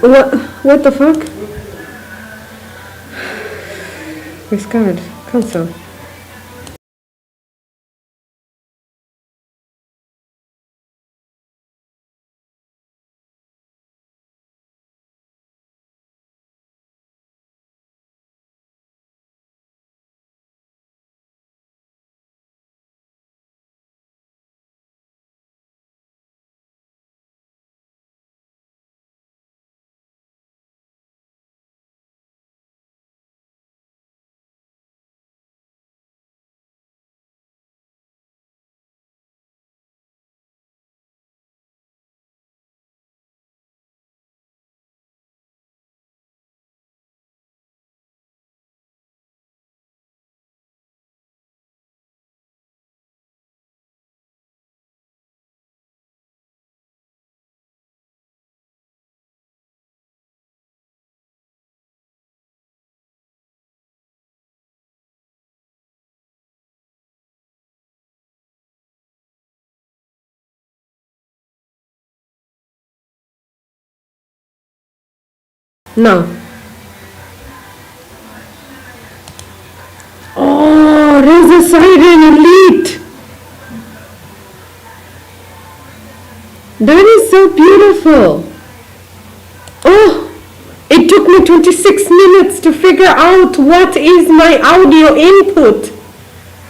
What the fuck? Discard. Cancel. No. Oh, there's a siren elite. That is so beautiful. Oh, it took me 26 minutes to figure out what is my audio input.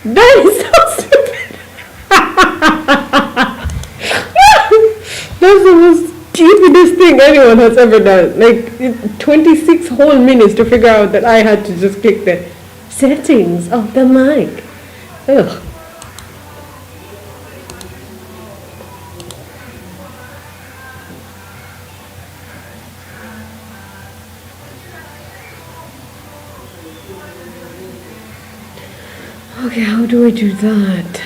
That is so stupid. That's the most stupidest thing anyone has ever done. Like 26 whole minutes to figure out that I had to just click the settings of the mic. Ugh. Okay, how do I do that?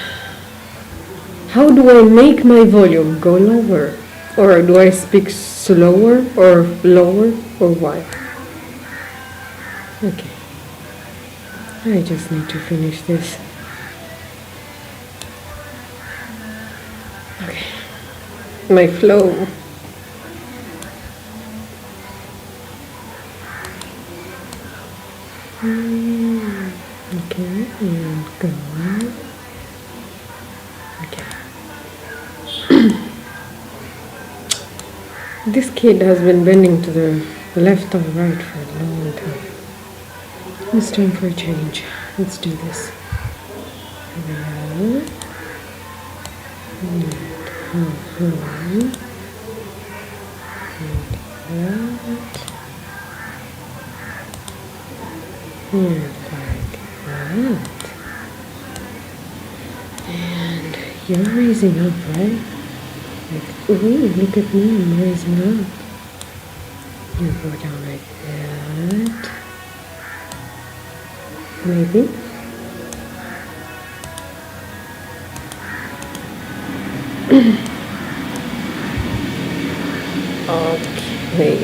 How do I make my volume go lower? Or do I speak slower or lower or what? Okay. I just need to finish this. Okay. My flow. Okay, and go. Okay. This kid has been bending to the left or right for a long time. It's time for a change. Let's do this. There. And like that. And you're raising up, right? Like, ooh, look at me, I'm raising up. You go down like that. Maybe. Okay.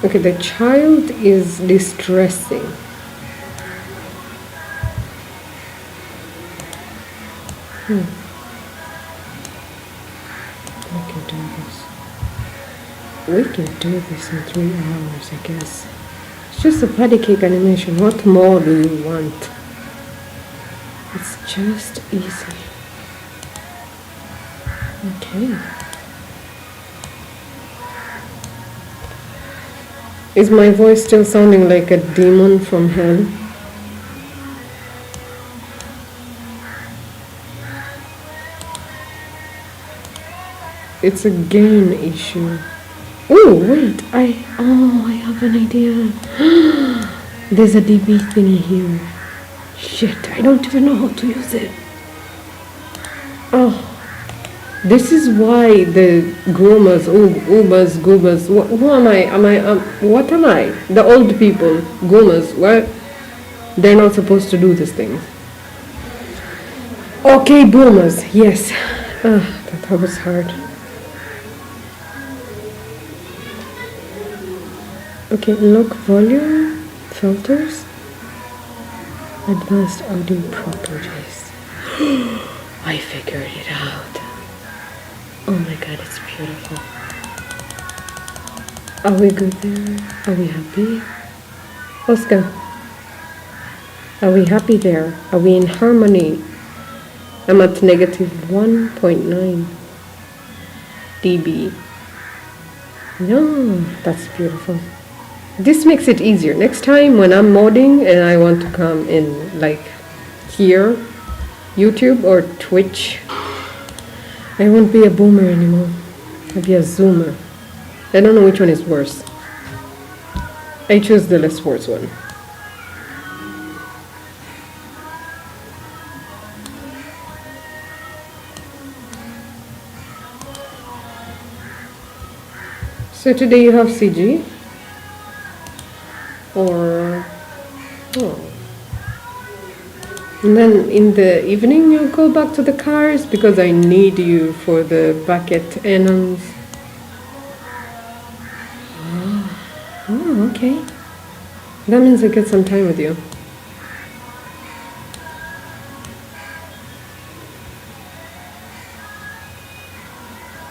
Okay, the child is distressing. We can do this. We can do this in 3 hours, I guess. It's just a patty cake animation. What more do you want? It's just easy. Okay. Is my voice still sounding like a demon from hell? It's a gain issue. Oh, wait, I have an idea. There's a DB thingy here. Shit, I don't even know how to use it. Oh, this is why the groomers, ubers, goobers, who am I? What am I? The old people, goomers, what? They're not supposed to do these things. Okay, boomers, yes. That was hard. Okay, look, volume, filters, advanced audio properties. I figured it out. Oh my god, it's beautiful. Are we good there? Are we happy? Oscar, are we happy there? Are we in harmony? I'm at negative 1.9 dB. No, that's beautiful. This makes it easier. Next time when I'm modding and I want to come in like here, YouTube or Twitch, I won't be a boomer anymore. I'll be a zoomer. I don't know which one is worse. I choose the less worse one. So today you have CG? Or... oh. And then in the evening you go back to the cars because I need you for the bucket annons. Oh, okay. That means I get some time with you.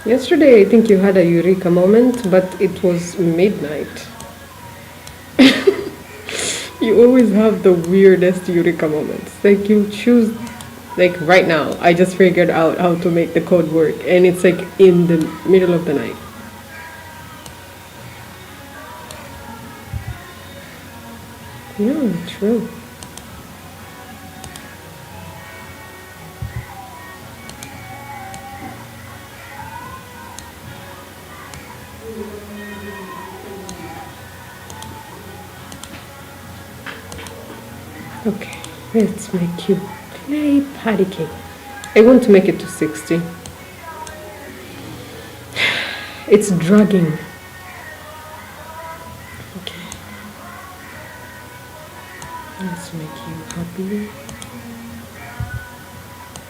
Yesterday I think you had a eureka moment, but it was midnight. You always have the weirdest eureka moments. Like you choose, like right now, I just figured out how to make the code work and it's like in the middle of the night. Yeah, true. Okay, let's make you play Paddy cake. I want to make it to 60. It's dragging. Okay. Let's make you happy.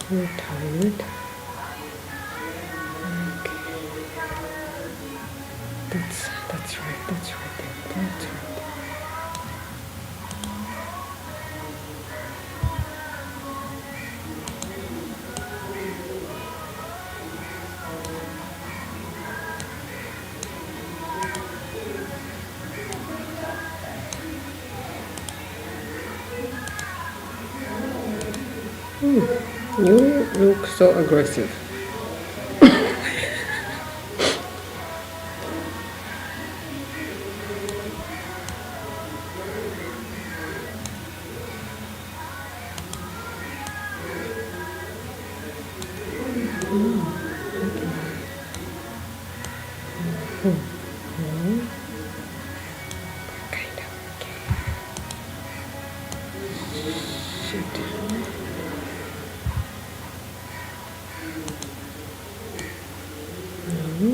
You're tired. Okay. That's right. That's right there. That's right. You look so aggressive. Kind of. Okay. Shoot. No.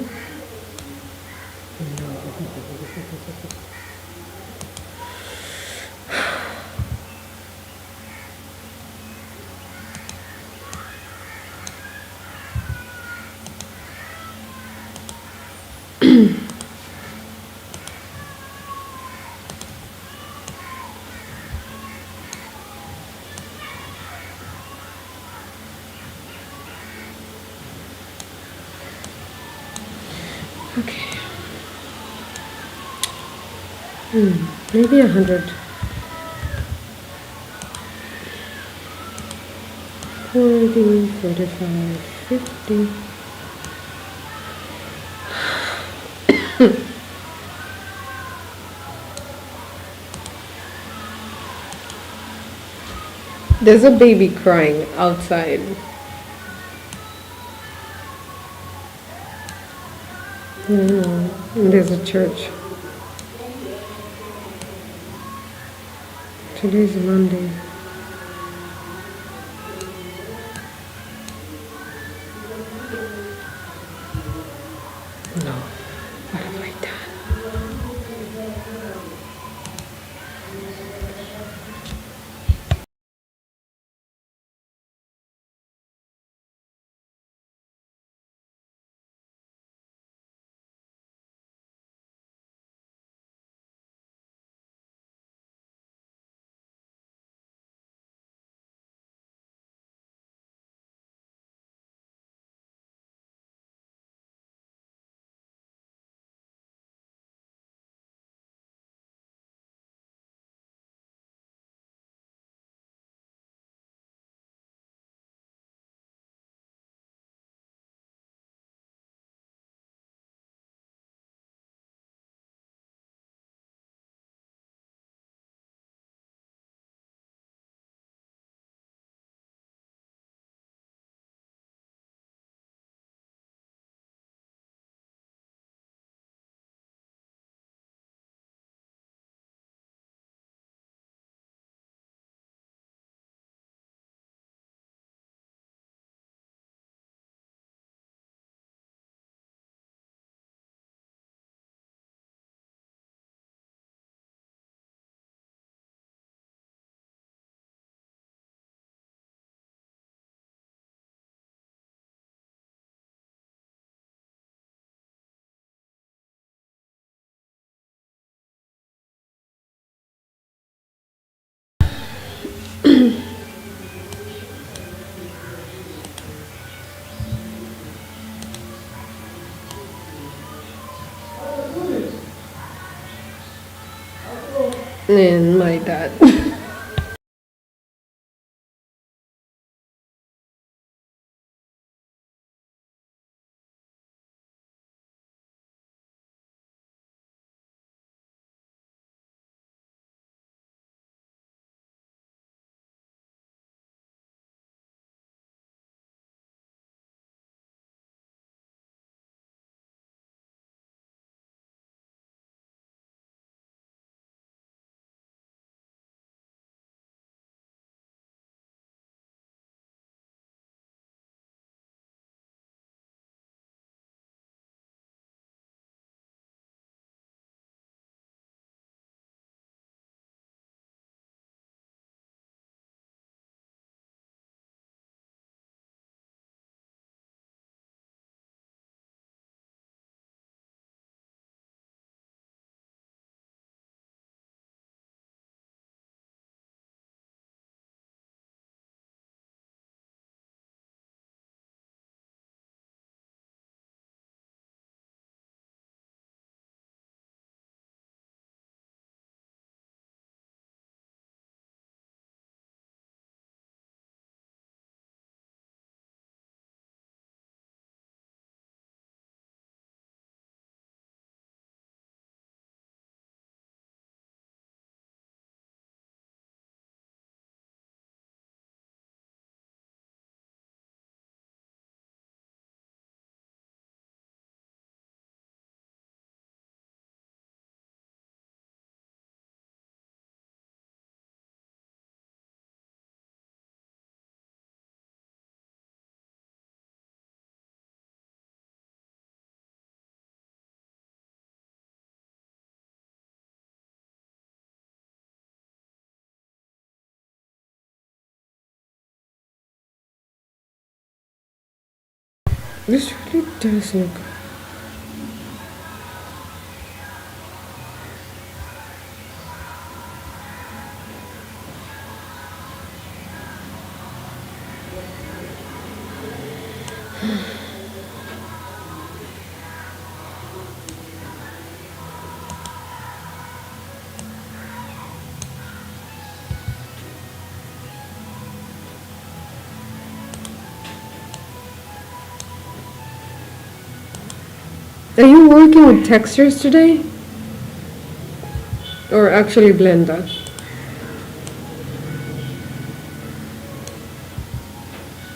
Okay. Maybe 100. 40, 45, 50. There's a baby crying outside. There's a church. Today's Monday. No. What have I done? And my dad. This really does look. Are you working with textures today? Or actually Blender?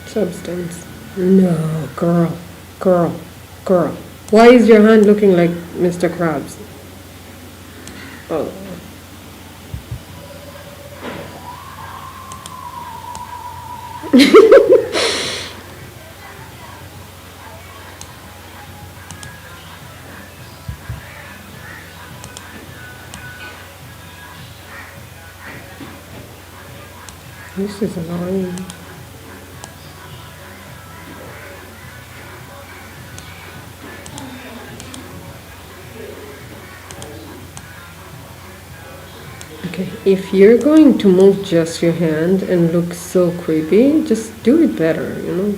Substance. No, girl, girl, girl. Why is your hand looking like Mr. Krabs? Oh. This is annoying. Okay, if you're going to move just your hand and look so creepy, just do it better, you know?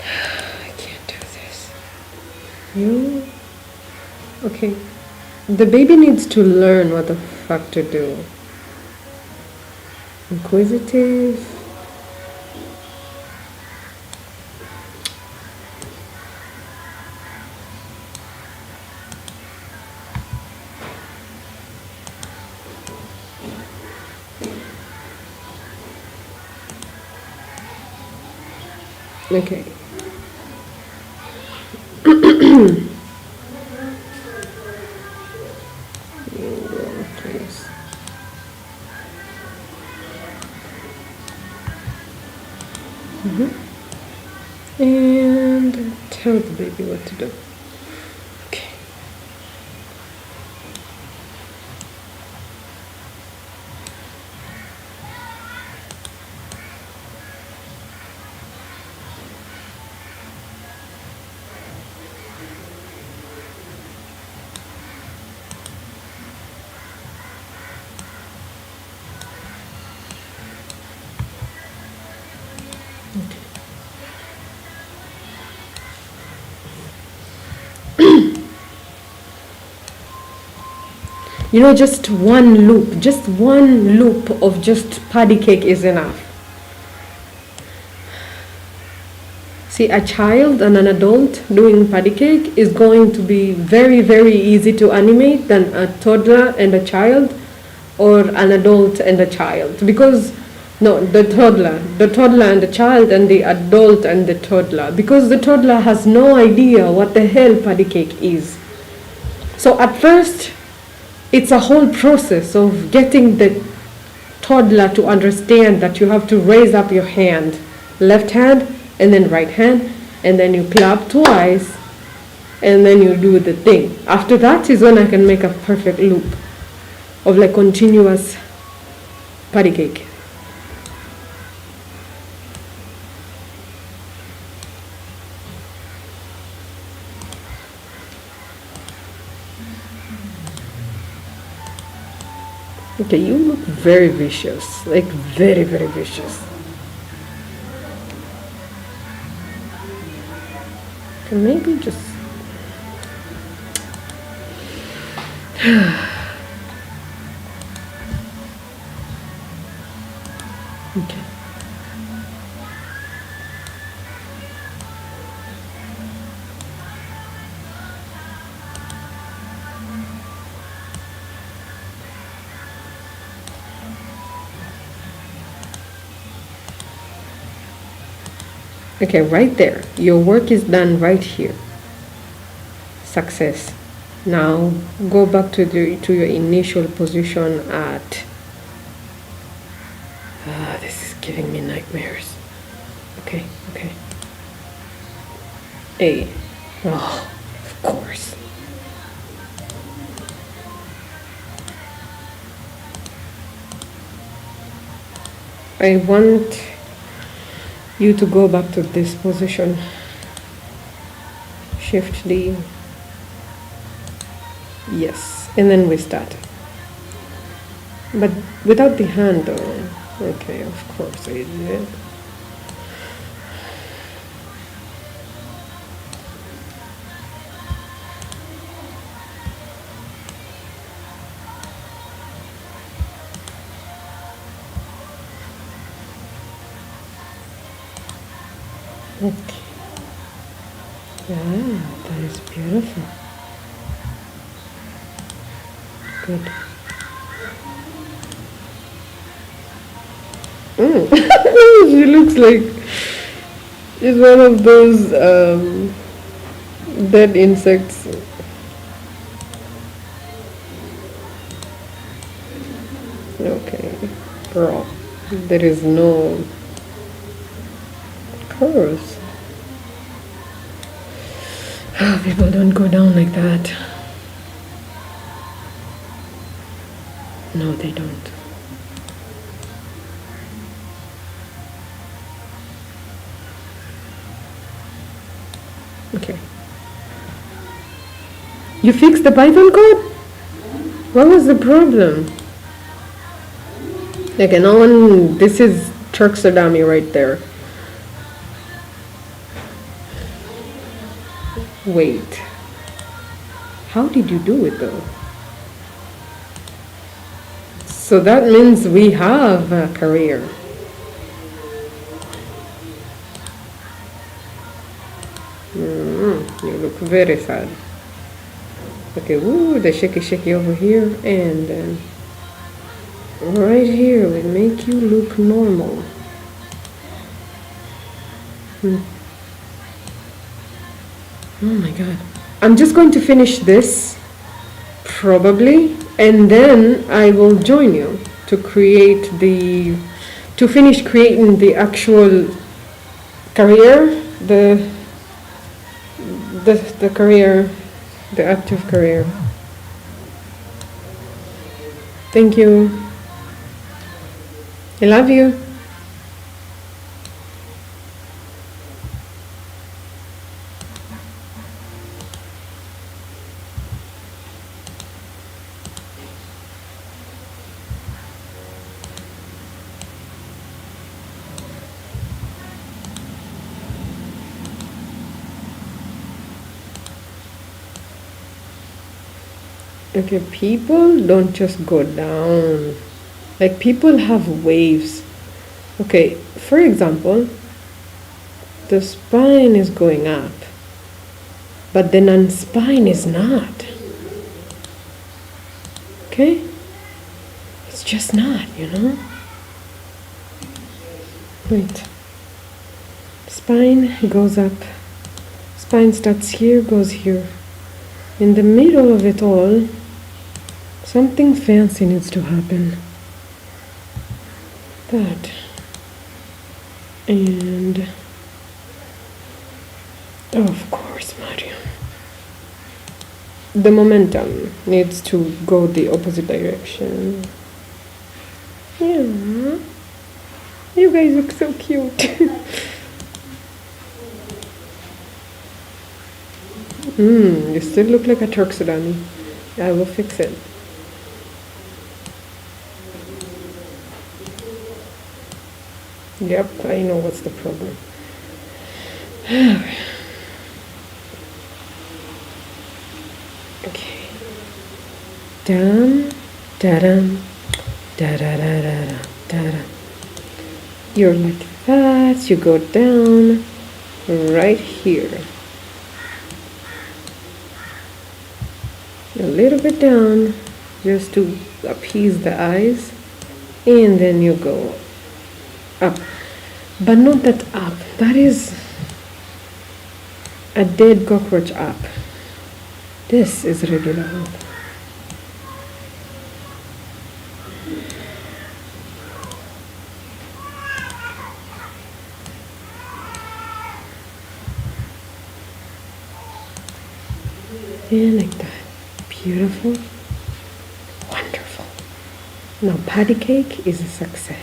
I can't do this. You? Okay. The baby needs to learn what the fuck to do. Inquisitive. Okay. Please. And tell the baby what to do. Okay. Just one loop of just patty cake is enough. See, a child and an adult doing patty cake is going to be very, very easy to animate than a toddler and a child, or an adult and a child. Because, no, the toddler and the child, and the adult and the toddler. Because the toddler has no idea what the hell patty cake is. So at first, it's a whole process of getting the toddler to understand that you have to raise up your hand, left hand and then right hand, and then you clap twice, and then you do the thing. After that is when I can make a perfect loop of like continuous patty cake. Okay, you look very vicious, like very, very vicious. Okay, maybe just... Okay. Okay, right there. Your work is done right here. Success. Now go back to your initial position at... this is giving me nightmares. Okay. A. Oh, of course. I want you to go back to this position. Shift D. Yes, and then we start. But without the hand though. Okay, of course I did. Okay. Yeah, that is beautiful. Good. She looks like she's one of those dead insects. Okay, girl, there is no curves. People don't go down like that. No, they don't. Okay. You fixed the Python code? What was the problem? Okay, no one... This is Turksadami right there. Wait. How did you do it though? So that means we have a career. You look very sad. Okay, woo, the shaky over here, and then right here will make you look normal. Oh my god. I'm just going to finish this, probably, and then I will join you to finish creating the actual career, the career, the active career. Thank you. I love you. Okay, people don't just go down. Like, people have waves. Okay, for example, the spine is going up, but the non-spine is not. Okay? It's just not, you know? Wait. Spine goes up. Spine starts here, goes here. In the middle of it all, something fancy needs to happen. That. And of course, Mariam. The momentum needs to go the opposite direction. Yeah. You guys look so cute. You still look like a Turk Sudani. I will fix it. Yep, I know what's the problem. Okay. Dum, da-dum, da-da-da-da-da, da-da. You're like that, you go down right here. A little bit down, just to appease the eyes, and then you go up. But not that up, that is a dead cockroach up. This is regular up. And like that. Beautiful. Wonderful. Now patty cake is a success.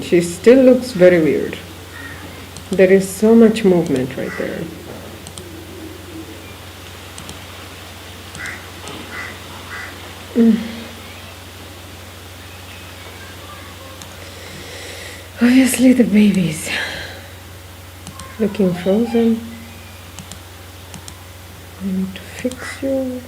She still looks very weird. There is so much movement right there. Obviously the baby's looking frozen. I need to fix you.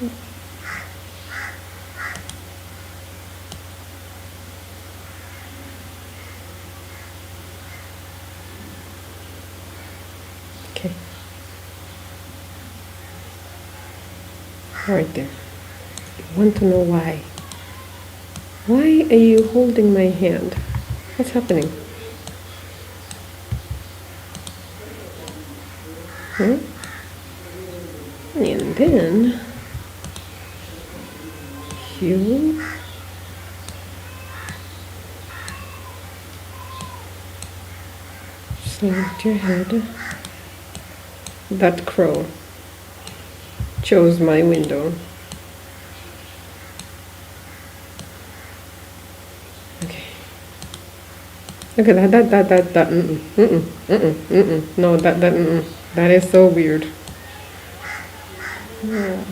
Okay. Right there. I want to know why. Why are you holding my hand? What's happening? And then you slant your head. That crow chose my window. Okay. Look at that. No, that is so weird. Yeah.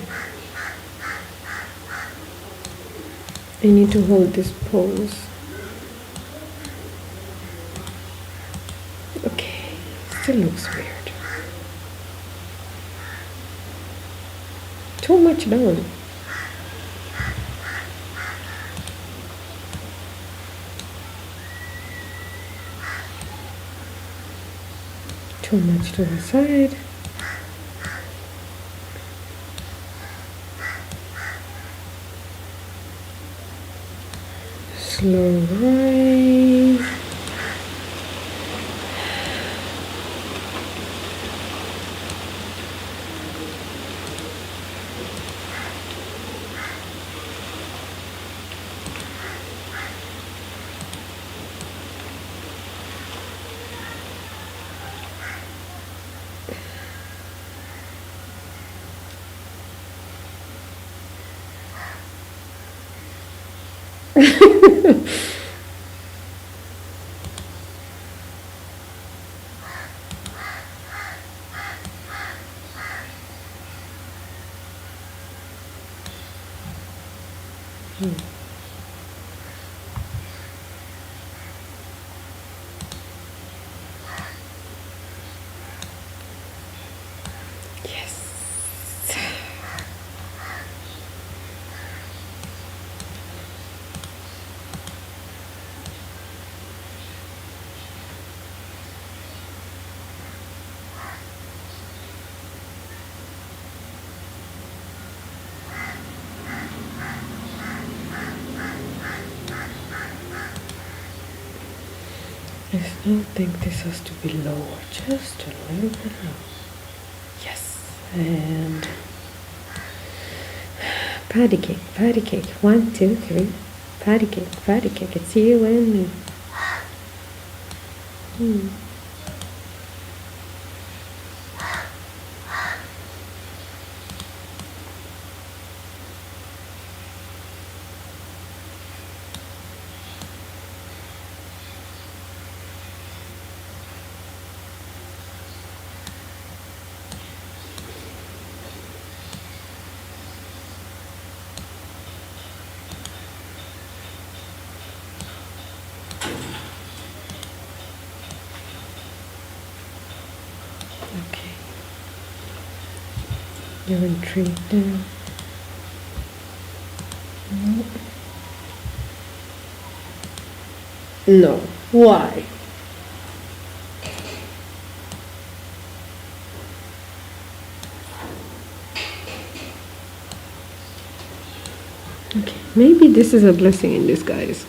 I need to hold this pose. Okay, still looks weird. Too much down. Too much to the side. Slow rise. I still think this has to be lower, just a little bit lower. Yes, and patty cake, patty cake. 1, 2, 3. Patty cake, patty cake. It's you and me. Okay. You're intrigued now. No. Why? Okay, maybe this is a blessing in disguise.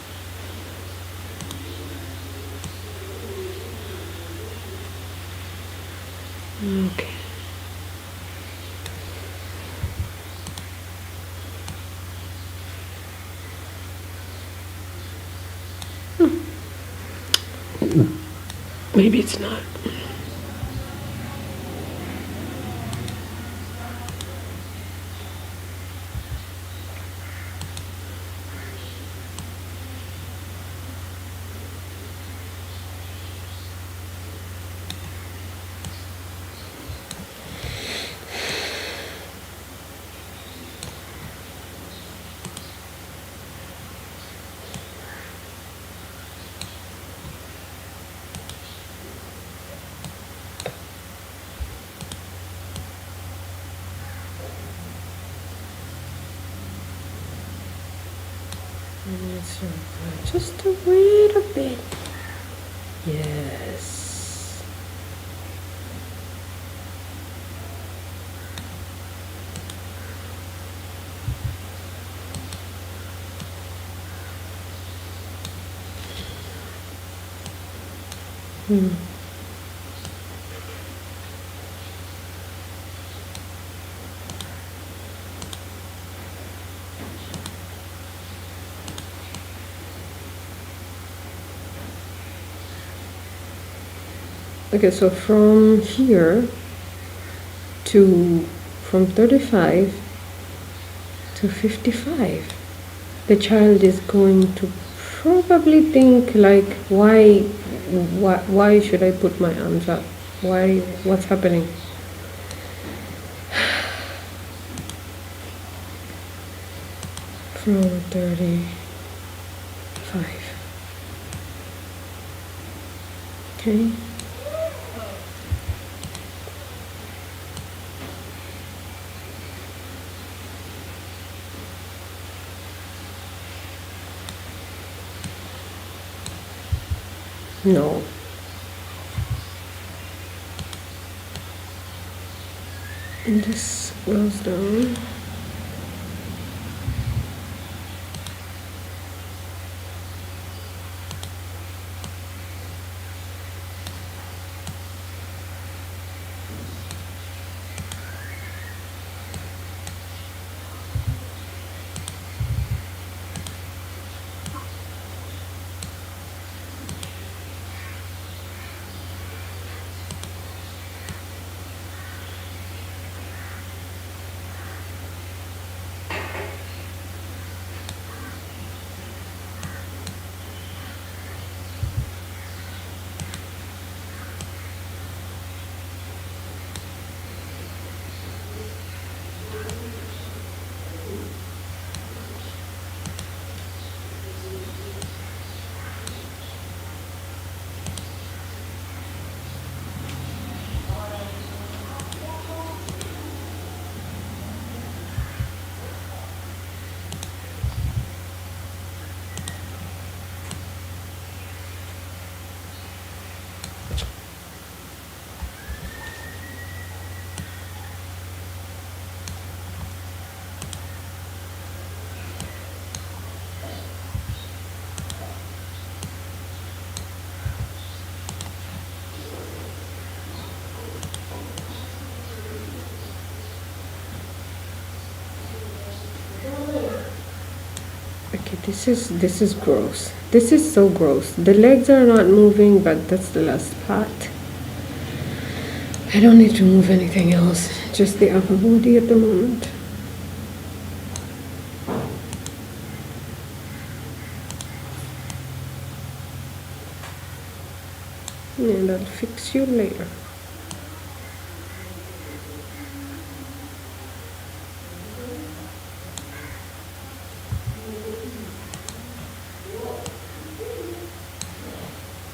Okay. Maybe it's not. Just a little bit. Yes. Okay, so from here to from 35 to 55, the child is going to probably think like, why should I put my arms up? Why? What's happening? From 35. Okay. No. And this goes down. This is gross. This is so gross. The legs are not moving, but that's the last part. I don't need to move anything else. Just the upper body at the moment. And I'll fix you later.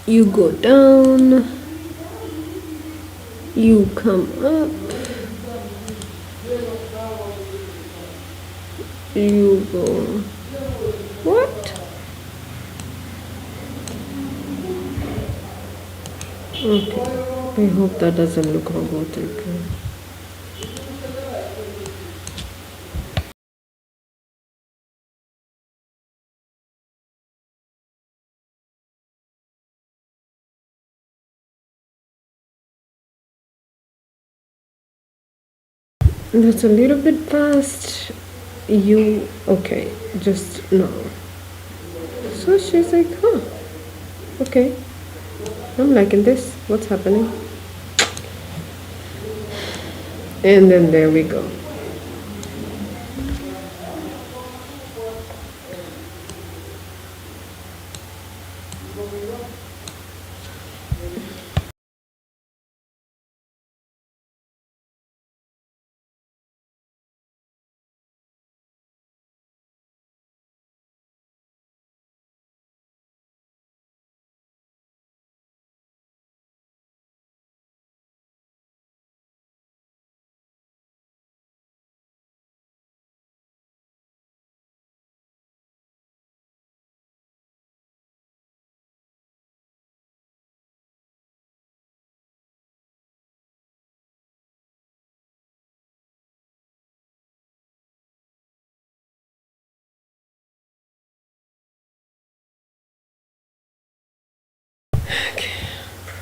You go down, you come up, you go, what? Okay, I hope that doesn't look robotic. That's a little bit fast. You, okay, just no. So she's like, huh, okay, I'm liking this. What's happening? And then there we go.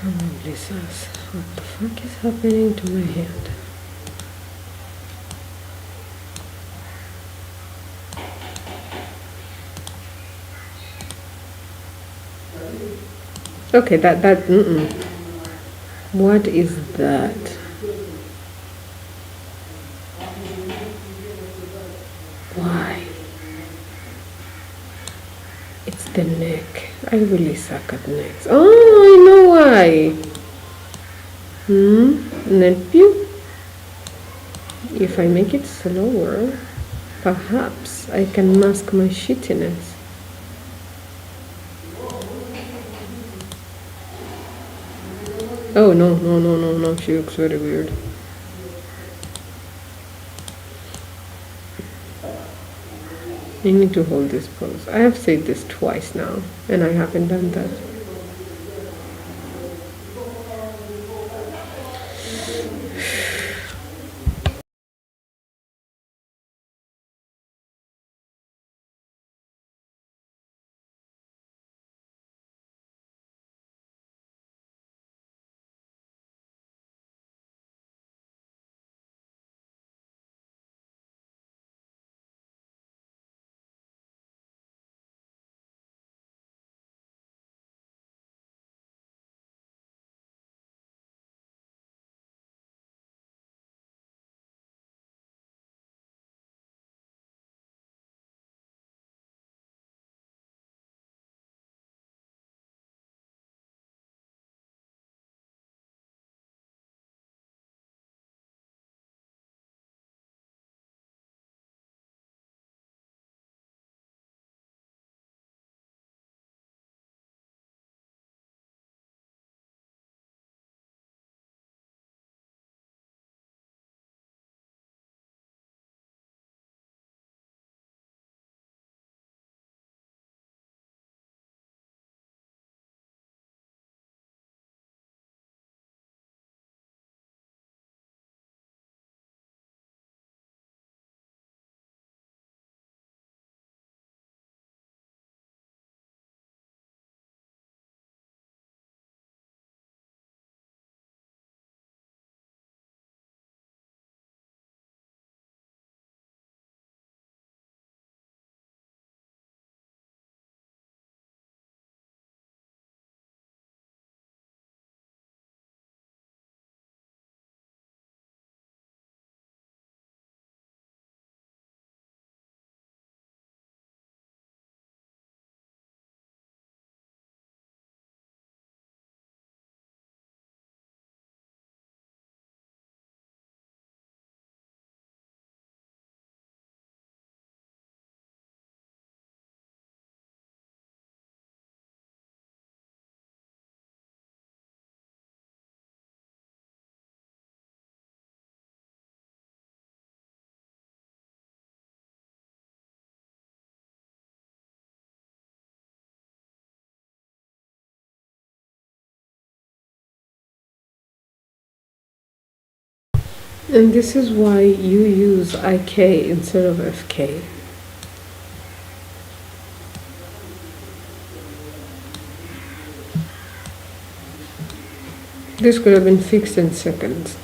Probably says, what the fuck is happening to my hand? Okay, what is that? Why? It's the neck. I really suck at necks. Oh, I know why. Nephew? If I make it slower, perhaps I can mask my shittiness. Oh, no, she looks very weird. I need to hold this pose. I have said this twice now, and I haven't done that. And this is why you use IK instead of FK. This could have been fixed in seconds.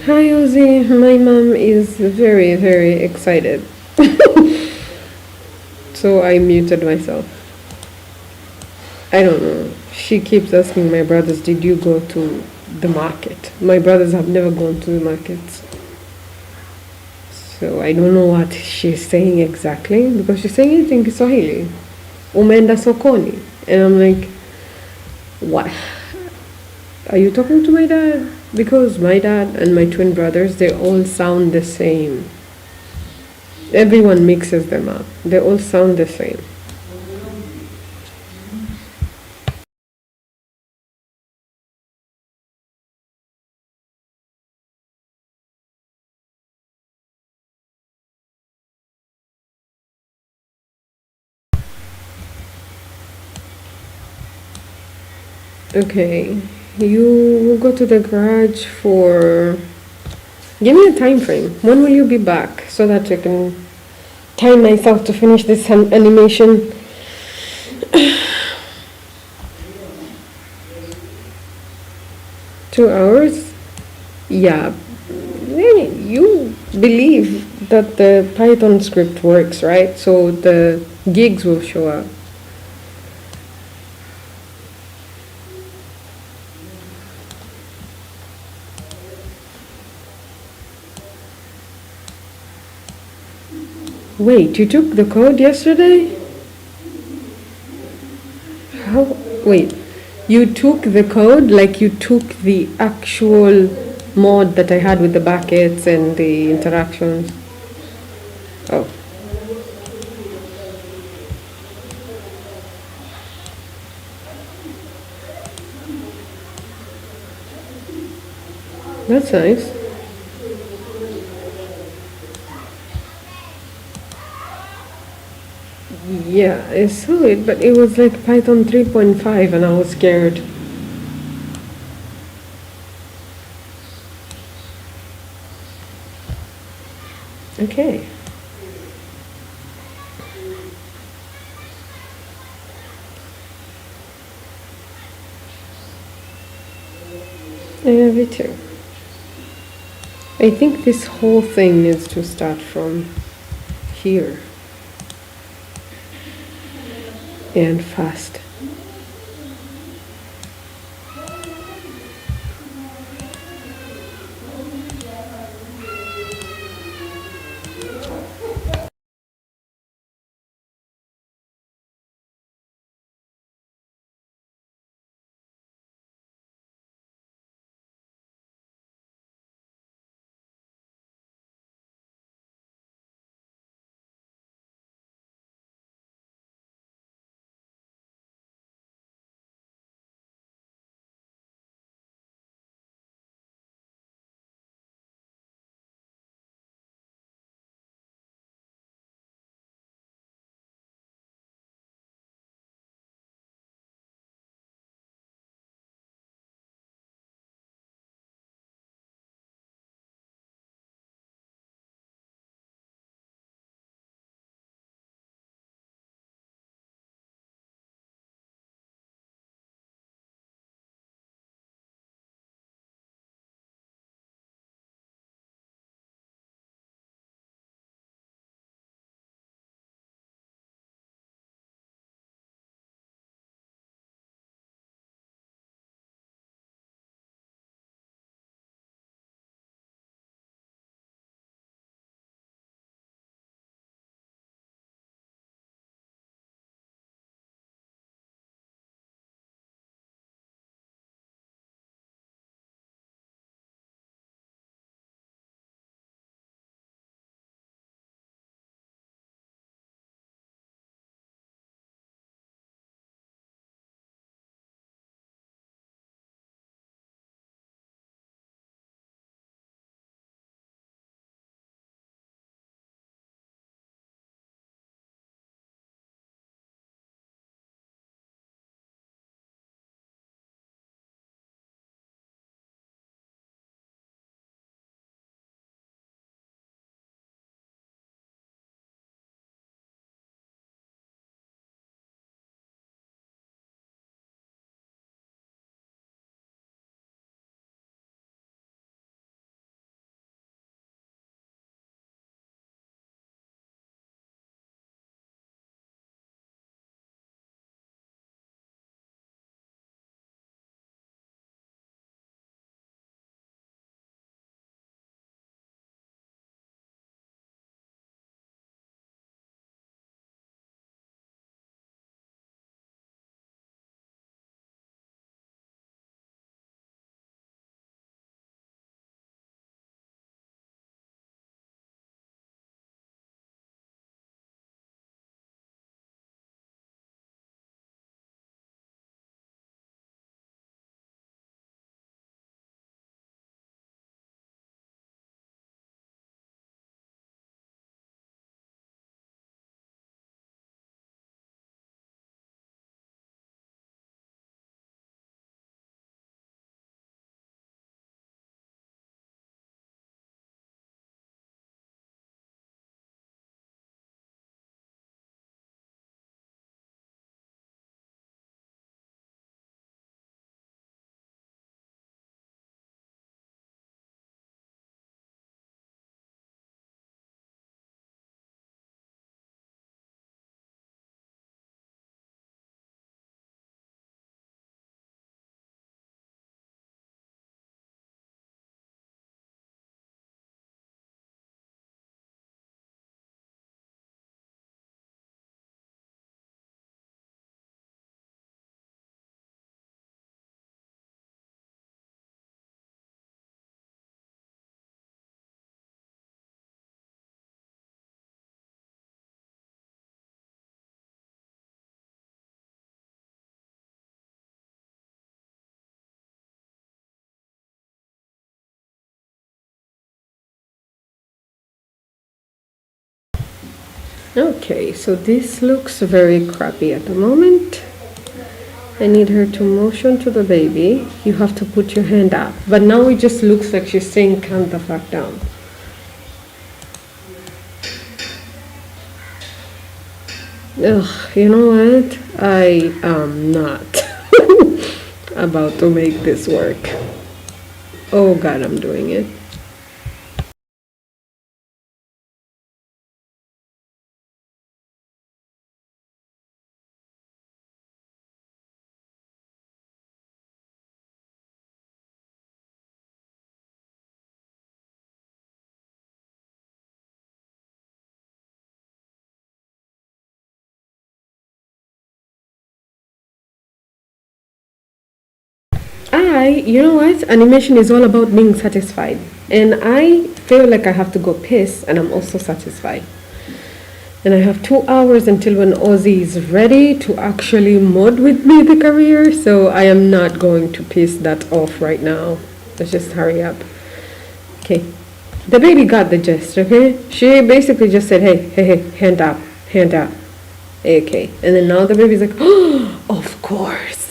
Hi Ozzy, my mom is very, very excited. So I muted myself. I don't know. She keeps asking my brothers, did you go to the market? My brothers have never gone to the markets. So I don't know what she's saying exactly because she's saying it in Kiswahili. Umeenda sokoni. And I'm like, what? Are you talking to my dad? Because my dad and my twin brothers, they all sound the same. Everyone mixes them up. They all sound the same. Okay, you go to the garage for. Give me a time frame. When will you be back so that I can time myself to finish this animation? 2 hours? Yeah. Really, you believe that the Python script works, right? So the gigs will show up. Wait, you took the code yesterday? How? Wait, you took the code like you took the actual mod that I had with the buckets and the interactions? Oh, that's nice. Yeah, I saw it, but it was like Python 3.5 and I was scared. Okay. I have it too. I think this whole thing needs to start from here and fast. Okay, so this looks very crappy at the moment. I need her to motion to the baby. You have to put your hand up. But now it just looks like she's saying calm the fuck down. Ugh, you know what? I am not about to make this work. Oh god, I'm doing it. You know what? Animation is all about being satisfied. And I feel like I have to go piss, and I'm also satisfied. And I have 2 hours until when Ozzy is ready to actually mod with me the career, so I am not going to piss that off right now. Let's just hurry up. Okay. The baby got the gist, okay? She basically just said, hey, hand up, hand up. Okay. And then now the baby's like, oh, of course.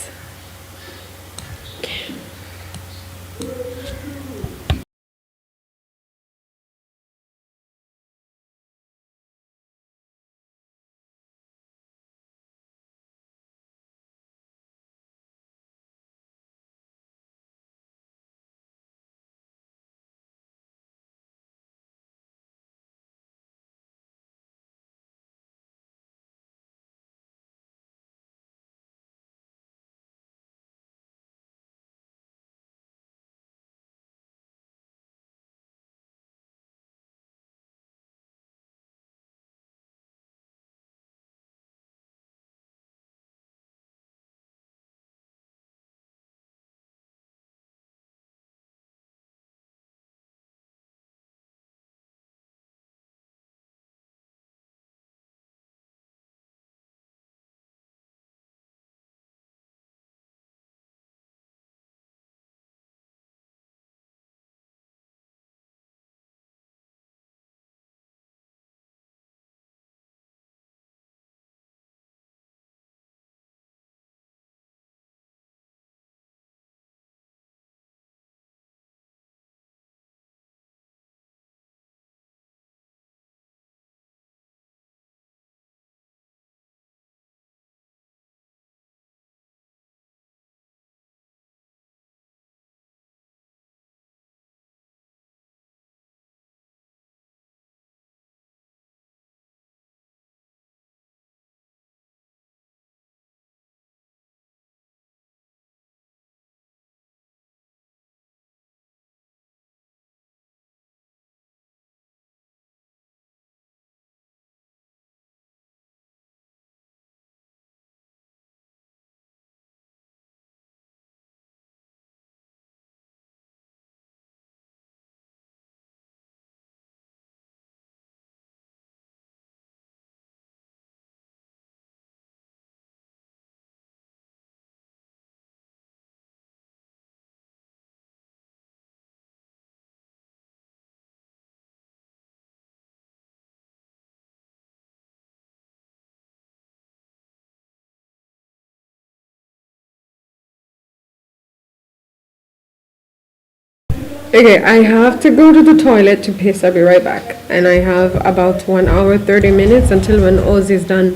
Okay, I have to go to the toilet to piss. I'll be right back. And I have about 1 hour, 30 minutes until when Ozzy's done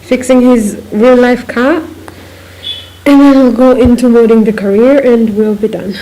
fixing his real life cat. And then I'll go into modding the career and we'll be done.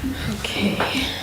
Okay.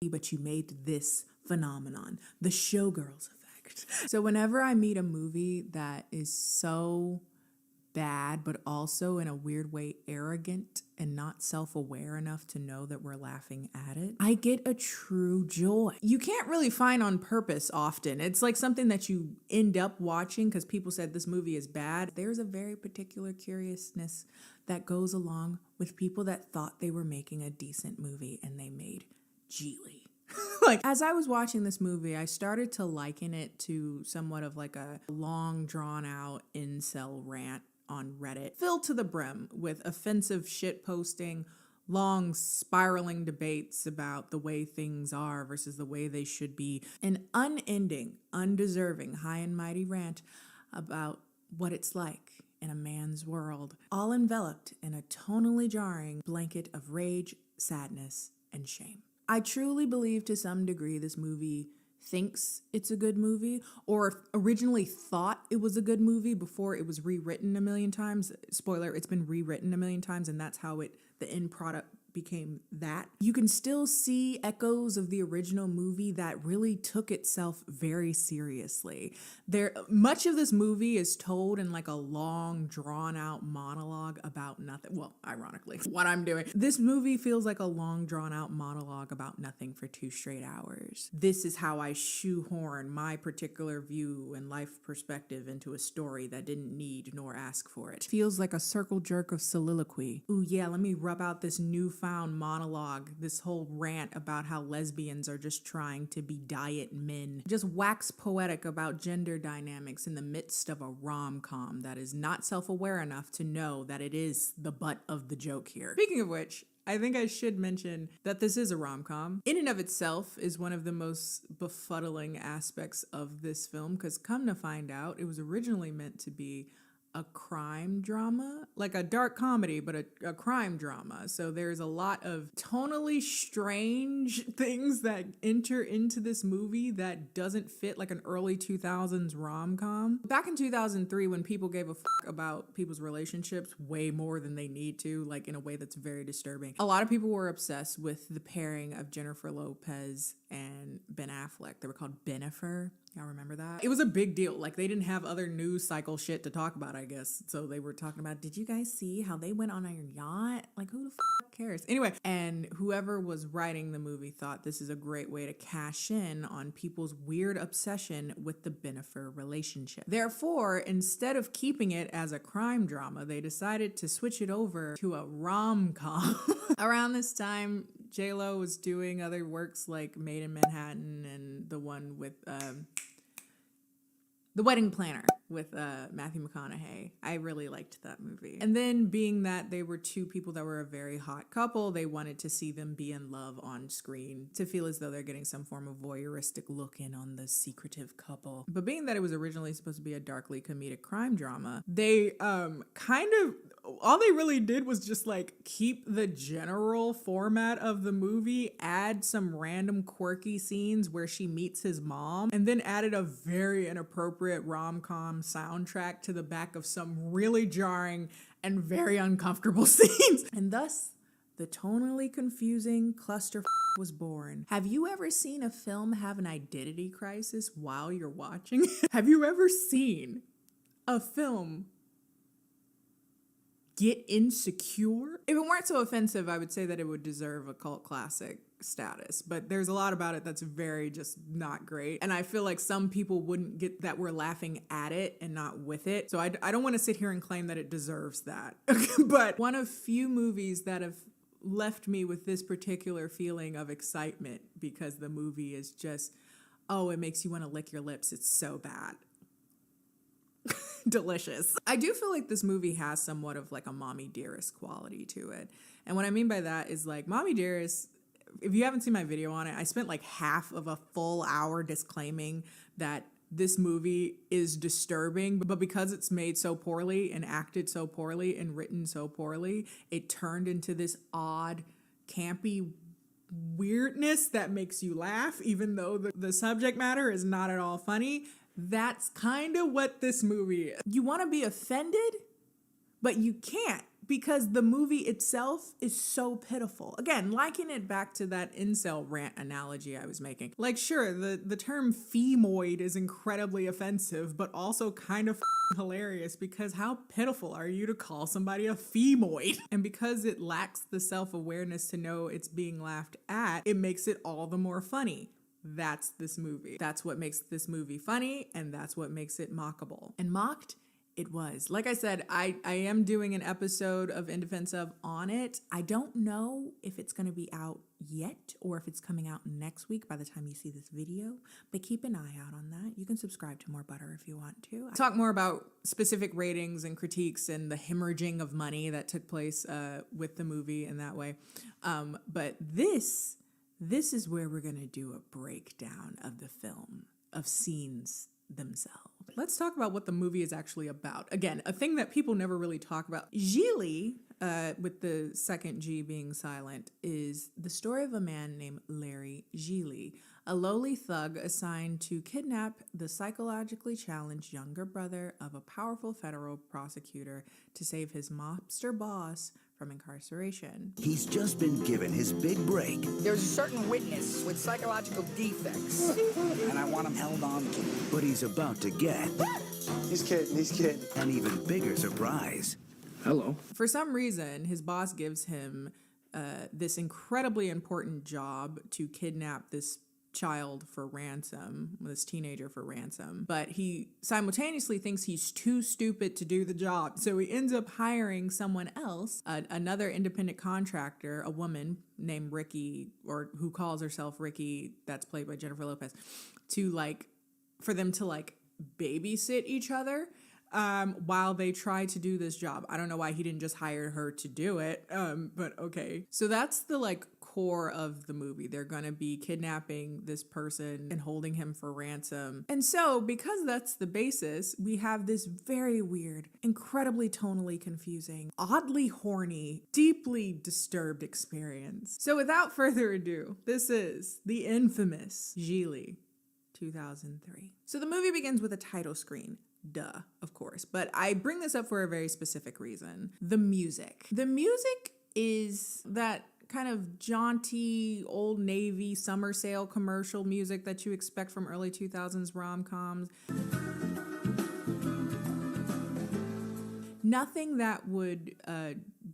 but you made this phenomenon, the showgirls effect. So whenever I meet a movie that is so bad, but also in a weird way arrogant and not self-aware enough to know that we're laughing at it, I get a true joy. You can't really find on purpose often. It's like something that you end up watching because people said this movie is bad. There's a very particular curiousness that goes along with people that thought they were making a decent movie and they made Gigli. Like, as I was watching this movie, I started to liken it to somewhat of like a long drawn out incel rant on Reddit, filled to the brim with offensive shit posting, long spiraling debates about the way things are versus the way they should be, an unending, undeserving, high and mighty rant about what it's like in a man's world, all enveloped in a tonally jarring blanket of rage, sadness, and shame. I truly believe to some degree this movie thinks it's a good movie, or originally thought it was a good movie before it was rewritten a million times. Spoiler, it's been rewritten a million times, and that's how the end product became that. You can still see echoes of the original movie that really took itself very seriously. Much of this movie is told in like a long, drawn-out monologue about nothing. Well, ironically, what I'm doing. This movie feels like a long, drawn-out monologue about nothing for 2 straight hours. This is how I shoehorn my particular view and life perspective into a story that didn't need nor ask for it. Feels like a circle jerk of soliloquy. Ooh yeah, let me rub out this newfound monologue, this whole rant about how lesbians are just trying to be diet men. Just wax poetic about gender dynamics in the midst of a rom-com that is not self-aware enough to know that it is the butt of the joke here. Speaking of which, I think I should mention that this is a rom-com. In and of itself is one of the most befuddling aspects of this film, because come to find out, it was originally meant to be a crime drama, like a dark comedy, but a crime drama. So there's a lot of tonally strange things that enter into this movie that doesn't fit like an early 2000s rom-com. Back in 2003, when people gave a fuck about people's relationships way more than they need to, like in a way that's very disturbing, a lot of people were obsessed with the pairing of Jennifer Lopez and Ben Affleck. They were called Benifer. Y'all remember that? It was a big deal. Like, they didn't have other news cycle shit to talk about, I guess. So they were talking about, did you guys see how they went on a yacht? Like, who the fuck cares? Anyway, and whoever was writing the movie thought this is a great way to cash in on people's weird obsession with the Benifer relationship. Therefore, instead of keeping it as a crime drama, they decided to switch it over to a rom-com. Around this time, J-Lo was doing other works like Made in Manhattan and the one with The Wedding Planner with Matthew McConaughey. I really liked that movie. And then being that they were two people that were a very hot couple, they wanted to see them be in love on screen to feel as though they're getting some form of voyeuristic look in on the secretive couple. But being that it was originally supposed to be a darkly comedic crime drama, they all they really did was just like keep the general format of the movie, add some random quirky scenes where she meets his mom, and then added a very inappropriate rom-com soundtrack to the back of some really jarring and very uncomfortable scenes. And thus, the tonally confusing cluster was born. Have you ever seen a film have an identity crisis while you're watching it? Have you ever seen a film get insecure? If it weren't so offensive, I would say that it would deserve a cult classic status, but there's a lot about it that's very just not great, and I feel like some people wouldn't get that we're laughing at it and not with it, so I don't want to sit here and claim that it deserves that. But one of few movies that have left me with this particular feeling of excitement because the movie is just, oh, it makes you want to lick your lips, it's so bad. Delicious. I do feel like this movie has somewhat of like a Mommy Dearest quality to it, and what I mean by that is like Mommy Dearest, if you haven't seen my video on it, I spent like half of a full hour disclaiming that this movie is disturbing, but because it's made so poorly and acted so poorly and written so poorly, it turned into this odd, campy weirdness that makes you laugh, even though the subject matter is not at all funny. That's kind of what this movie is. You want to be offended, but you can't, because the movie itself is so pitiful. Again, liking it back to that incel rant analogy I was making. Like, sure, the term femoid is incredibly offensive, but also kind of hilarious, because how pitiful are you to call somebody a femoid? And because it lacks the self-awareness to know it's being laughed at, it makes it all the more funny. That's this movie. That's what makes this movie funny, and that's what makes it mockable. And mocked, it was. Like I said, I am doing an episode of In Defense Of on it. I don't know if it's going to be out yet or if it's coming out next week by the time you see this video, but keep an eye out on that. You can subscribe to More Butter if you want to. I'll talk more about specific ratings and critiques and the hemorrhaging of money that took place with the movie in that way. But this is where we're going to do a breakdown of the film, of scenes themselves. Let's talk about what the movie is actually about. Again, a thing that people never really talk about. Gigli, with the second G being silent, is the story of a man named Larry Gigli, a lowly thug assigned to kidnap the psychologically challenged younger brother of a powerful federal prosecutor to save his mobster boss from incarceration. He's just been given his big break. There's a certain witness with psychological defects, and I want him held on to. But he's about to get He's kidding. an even bigger surprise. Hello. For some reason, his boss gives him this incredibly important job to kidnap this child for ransom, this teenager for ransom, but he simultaneously thinks he's too stupid to do the job. So he ends up hiring someone else, another independent contractor, a woman named Ricky, or who calls herself Ricky, that's played by Jennifer Lopez, for them to babysit each other while they try to do this job. I don't know why he didn't just hire her to do it, but okay. So that's the core of the movie. They're gonna be kidnapping this person and holding him for ransom. And so because that's the basis, we have this very weird, incredibly tonally confusing, oddly horny, deeply disturbed experience. So without further ado, this is the infamous Gigli, 2003. So the movie begins with a title screen. Duh, of course. But I bring this up for a very specific reason. The music. The music is that kind of jaunty, Old Navy summer sale commercial music that you expect from early 2000s rom-coms. Nothing that would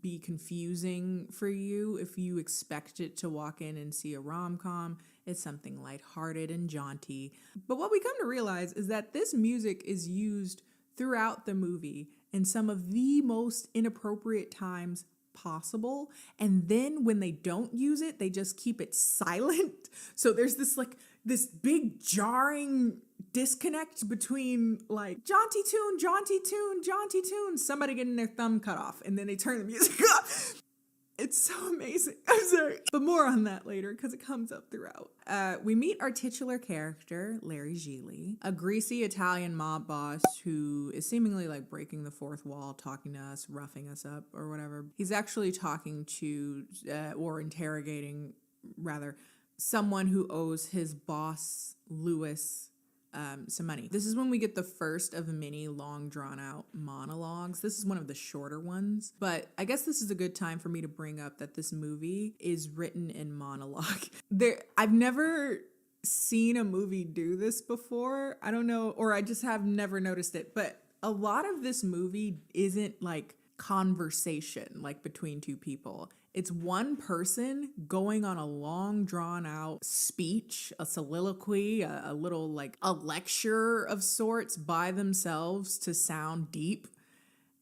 be confusing for you if you expected to walk in and see a rom-com. It's something lighthearted and jaunty. But what we come to realize is that this music is used throughout the movie in some of the most inappropriate times possible. And then when they don't use it, they just keep it silent. So there's this big jarring disconnect between jaunty tune, jaunty tune, jaunty tune, somebody getting their thumb cut off, and then they turn the music off. It's so amazing. I'm sorry. But more on that later because it comes up throughout. We meet our titular character, Larry Gigli, a greasy Italian mob boss who is seemingly breaking the fourth wall, talking to us, roughing us up or whatever. He's actually talking to, or interrogating rather, someone who owes his boss, Lewis, some money. This is when we get the first of many long drawn out monologues. This is one of the shorter ones, but I guess this is a good time for me to bring up that this movie is written in monologue. I've never seen a movie do this before. I don't know, or I just have never noticed it, but a lot of this movie isn't conversation between two people. It's one person going on a long drawn out speech, a soliloquy, a little a lecture of sorts by themselves to sound deep.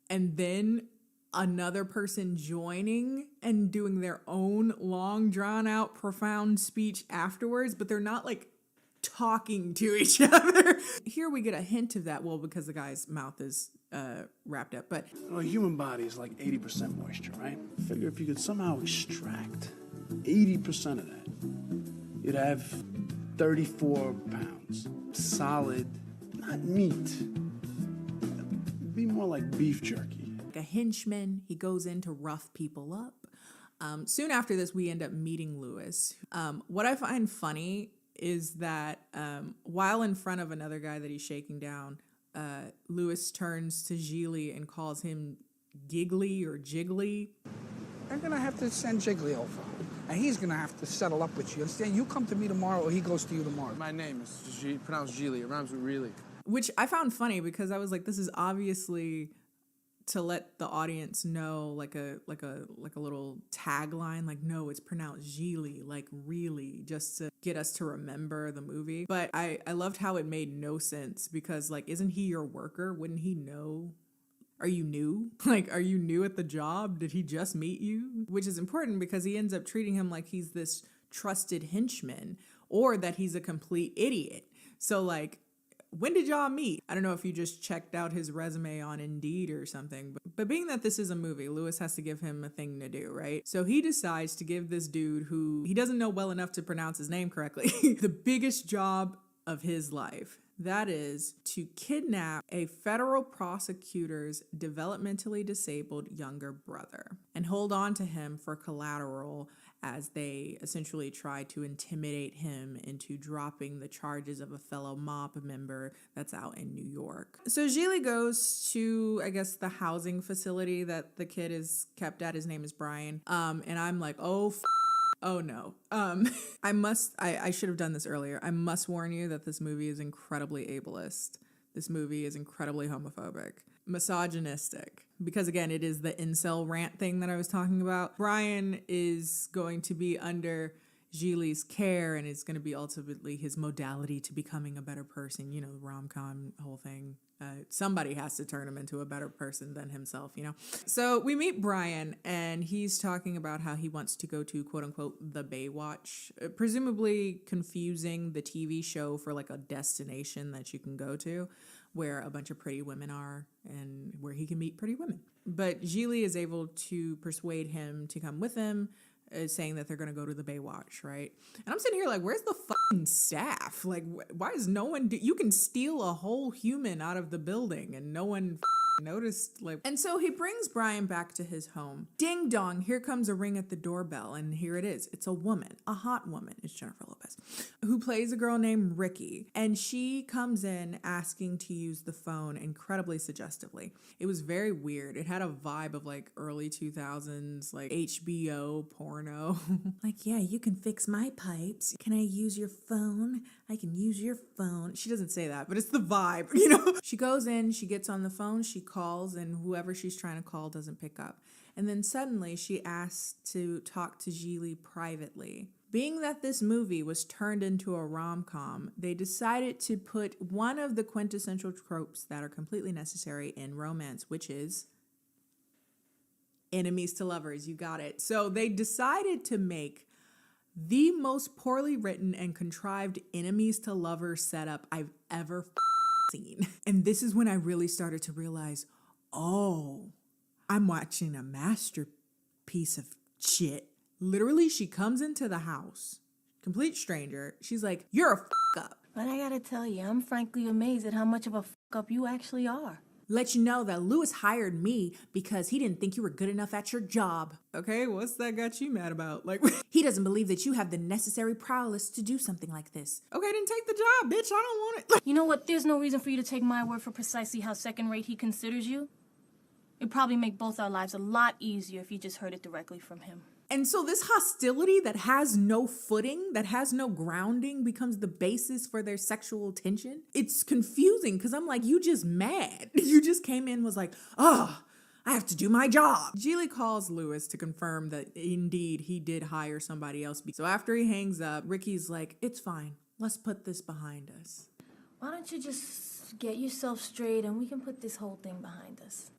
And then another person joining and doing their own long drawn out profound speech afterwards, but they're not talking to each other. Here we get a hint of that, because the guy's mouth is wrapped up, but A human body is 80% moisture, right? Figure if you could somehow extract 80% of that, you'd have 34 pounds. Solid, not meat. It'd be more like beef jerky. a henchman. He goes in to rough people up. Soon after this, we end up meeting Lewis. What I find funny is that while in front of another guy that he's shaking down, Lewis turns to Gigli and calls him Gigli or Jiggly. They're gonna have to send Gigli over. And he's gonna have to settle up with you. Understand? You come to me tomorrow or he goes to you tomorrow. My name is pronounced Gigli. It rhymes with really. Which I found funny because I was like, this is obviously to let the audience know, like a little tagline, like, no, it's pronounced Gigli, like really, just to get us to remember the movie. But I loved how it made no sense because, like, isn't he your worker? Wouldn't he know? Are you new? Like, are you new at the job? Did he just meet you? Which is important because he ends up treating him like he's this trusted henchman or that he's a complete idiot. So, like, when did y'all meet? I don't know if you just checked out his resume on Indeed or something, but being that this is a movie, Lewis has to give him a thing to do, right? So he decides to give this dude who he doesn't know well enough to pronounce his name correctly, the biggest job of his life. That is to kidnap a federal prosecutor's developmentally disabled younger brother and hold on to him for collateral as they essentially try to intimidate him into dropping the charges of a fellow mob member that's out in New York. So Gigli goes to, I guess, the housing facility that the kid is kept at. His name is Brian. And I'm like, oh no. I should have done this earlier. I must warn you that this movie is incredibly ableist. This movie is incredibly homophobic, misogynistic, because again, it is the incel rant thing that I was talking about. Brian is going to be under Gigli's care and it's going to be ultimately his modality to becoming a better person. You know, the rom-com whole thing. Somebody has to turn him into a better person than himself, you know? So we meet Brian and he's talking about how he wants to go to, quote unquote, the Baywatch, presumably confusing the TV show for like a destination that you can go to where a bunch of pretty women are and where he can meet pretty women. But Gigli is able to persuade him to come with him, saying that they're going to go to the Baywatch, right? And I'm sitting here like, where's the fucking staff? Like, why is no one... You can steal a whole human out of the building and no one noticed. Like, and so he brings Brian back to his home. Ding dong, here comes a ring at the doorbell, and here it is. It's a woman, a hot woman. It's Jennifer Lopez, who plays a girl named Ricky, and she comes in asking to use the phone incredibly suggestively. It was very weird. It had a vibe of like early 2000s, like HBO porno. Like, yeah, you can fix my pipes. Can I use your phone? I can use your phone. She doesn't say that, but it's the vibe, you know? She goes in, she gets on the phone, she calls, and whoever she's trying to call doesn't pick up. And then suddenly she asks to talk to Gigli privately. Being that this movie was turned into a rom-com, they decided to put one of the quintessential tropes that are completely necessary in romance, which is enemies to lovers. You got it. So they decided to make the most poorly written and contrived enemies to lovers setup I've ever seen. And this is when I really started to realize, oh, I'm watching a masterpiece of shit. Literally, she comes into the house, complete stranger. She's like, you're a up. But I gotta tell you, I'm frankly amazed at how much of a up you actually are. Let you know that Lewis hired me because he didn't think you were good enough at your job. Okay, what's that got you mad about? Like, he doesn't believe that you have the necessary prowess to do something like this. Okay, then take the job, bitch. I don't want it. You know what? There's no reason for you to take my word for precisely how second-rate he considers you. It'd probably make both our lives a lot easier if you just heard it directly from him. And so this hostility that has no footing, that has no grounding, becomes the basis for their sexual tension. It's confusing because I'm like, you just mad. You just came in, was like, oh, I have to do my job. Gigli calls Lewis to confirm that indeed he did hire somebody else. So after he hangs up, Ricky's like, it's fine. Let's put this behind us. Why don't you just get yourself straight and we can put this whole thing behind us?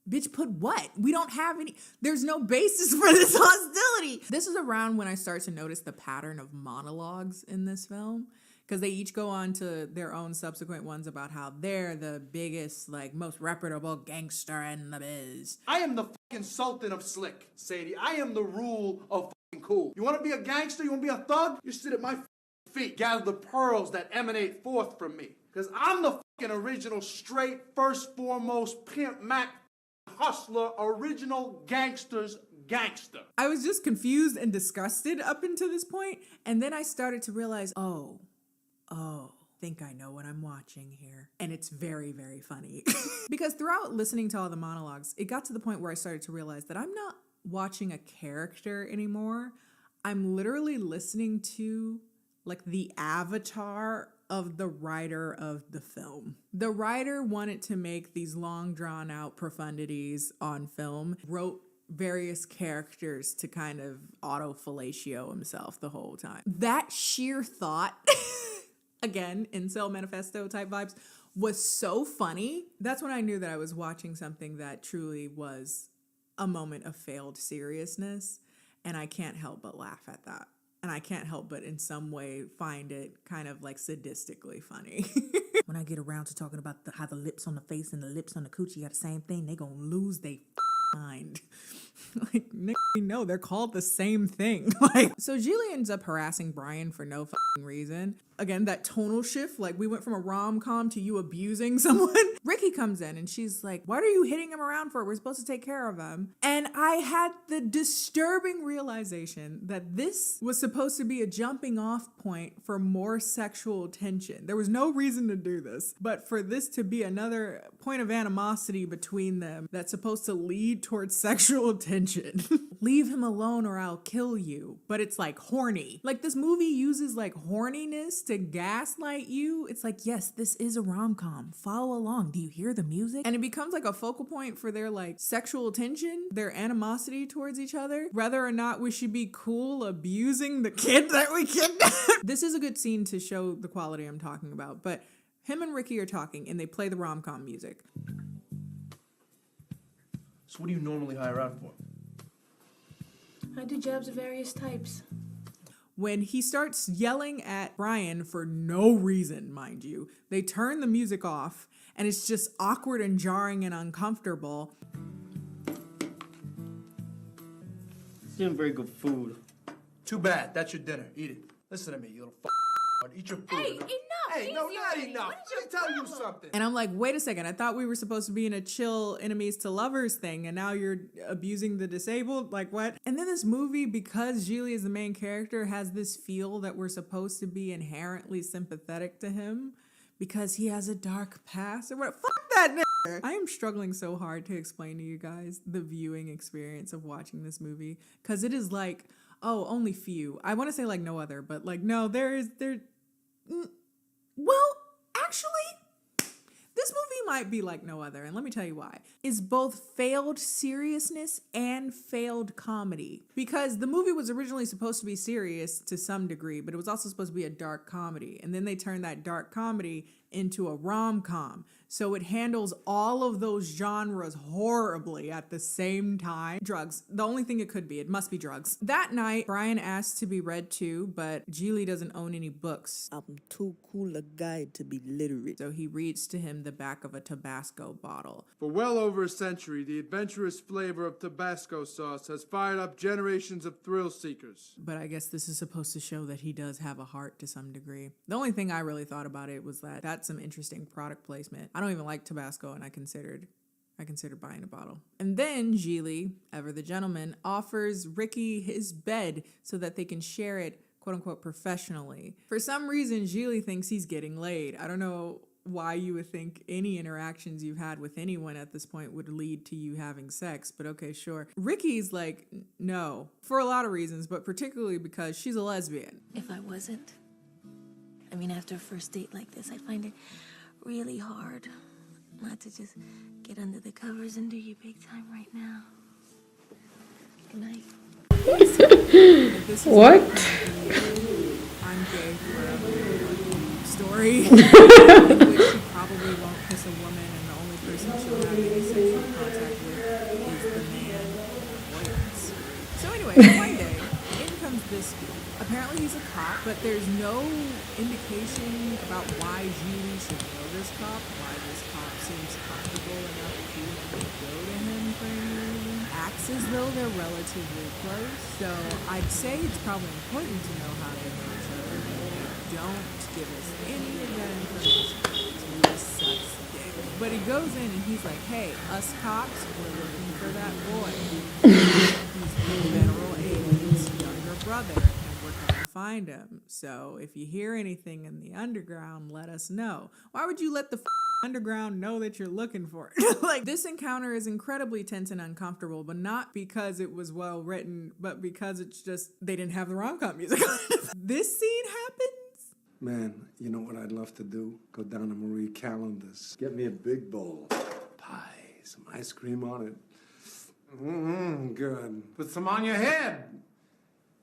Bitch, put what? We don't have any, there's no basis for this hostility. This is around when I start to notice the pattern of monologues in this film, because they each go on to their own subsequent ones about how they're the biggest, like, most reputable gangster in the biz. I am the fucking sultan of slick, Sadie. I am the rule of fucking cool. You want to be a gangster? You want to be a thug? You sit at my feet, gather the pearls that emanate forth from me. Because I'm the fucking original, straight, first, foremost, pimp, Mac, hustler, original gangster's gangster. I was just confused and disgusted up until this point, and then I started to realize, oh, think I know what I'm watching here. And it's very, very funny. Because throughout listening to all the monologues, it got to the point where I started to realize that I'm not watching a character anymore. I'm literally listening to like the avatar of the writer of the film. The writer wanted to make these long drawn out profundities on film, wrote various characters to kind of auto-fellatio himself the whole time. That sheer thought, again, incel manifesto type vibes, was so funny. That's when I knew that I was watching something that truly was a moment of failed seriousness, and I can't help but laugh at that. And I can't help but in some way find it kind of like sadistically funny. When I get around to talking about how the lips on the face and the lips on the coochie got the same thing, they gonna lose they mind. Like, no, they're called the same thing. Like, so Gigli ends up harassing Brian for no reason. Again, that tonal shift, like we went from a rom-com to you abusing someone. Ricky comes in and she's like, what are you hitting him around for? We're supposed to take care of him. And I had the disturbing realization that this was supposed to be a jumping off point for more sexual tension. There was no reason to do this, but for this to be another point of animosity between them that's supposed to lead towards sexual tension. Leave him alone or I'll kill you. But it's like horny. Like this movie uses like horniness to gaslight you. It's like, yes, this is a rom-com. Follow along. Do you hear the music? And it becomes like a focal point for their like sexual tension, their animosity towards each other, whether or not we should be cool abusing the kid that we kidnapped. This is a good scene to show the quality I'm talking about, but him and Ricky are talking and they play the rom-com music. So what do you normally hire out for? I do jobs of various types. When he starts yelling at Brian for no reason, mind you, they turn the music off and it's just awkward and jarring and uncomfortable. It's not very good food. Too bad. That's your dinner. Eat it. Listen to me, you little Eat your food. Hey, enough! Hey, no, Easy not already. enough. What is Let me your tell you problem? something. And I'm like, wait a second, I thought we were supposed to be in a chill enemies to lovers thing, and now you're abusing the disabled? Like, what? And then this movie, because Gigli is the main character, has this feel that we're supposed to be inherently sympathetic to him because he has a dark past. Or what? Fuck that nigga. I am struggling so hard to explain to you guys the viewing experience of watching this movie, because it is like, oh, only few. I want to say like no other, but like, no, well, actually, this movie might be like no other, and let me tell you why. It's both failed seriousness and failed comedy. Because the movie was originally supposed to be serious to some degree, but it was also supposed to be a dark comedy. And then they turned that dark comedy into a rom-com. So it handles all of those genres horribly at the same time. Drugs. The only thing it could be. It must be drugs. That night, Brian asked to be read to, but Gigli doesn't own any books. I'm too cool a guy to be literate. So he reads to him the back of a Tabasco bottle. For well over a century, the adventurous flavor of Tabasco sauce has fired up generations of thrill seekers. But I guess this is supposed to show that he does have a heart to some degree. The only thing I really thought about it was that that's some interesting product placement. I don't even like Tabasco, and I considered buying a bottle. And then Gigli, ever the gentleman, offers Ricky his bed so that they can share it, quote unquote, professionally. For some reason, Gigli thinks he's getting laid. I don't know why you would think any interactions you've had with anyone at this point would lead to you having sex, but okay, sure. Ricky's like, no, for a lot of reasons, but particularly because she's a lesbian. If I wasn't, I mean, after a first date like this, I'd find it really hard not to just get under the covers and do you big time right now. Good night. What? I'm gay forever story. In which she probably won't kiss a woman, and the only person she'll have any sexual contact with is the man Williams. So anyway, one day, in comes this dude. Apparently he's a cop, but there's no indication about why Gigli should know this cop, why this cop seems comfortable enough to even go to him for any reason. Acts as though they're relatively close, so I'd say it's probably important to know how they know each other, but they don't give us any of that information. It's really sucks dick. But he goes in and he's like, hey, us cops, we're looking for that boy. He's federal agent's younger brother, and we're going find him. So if you hear anything in the underground, let us know. Why would you let the underground know that you're looking for it? Like, this encounter is incredibly tense and uncomfortable, but not because it was well written, but because it's just they didn't have the rom-com music. This scene happens. Man, you know what I'd love to do? Go down to Marie Callender's. Get me a big bowl. Pie, some ice cream on it. Good. Put some on your head.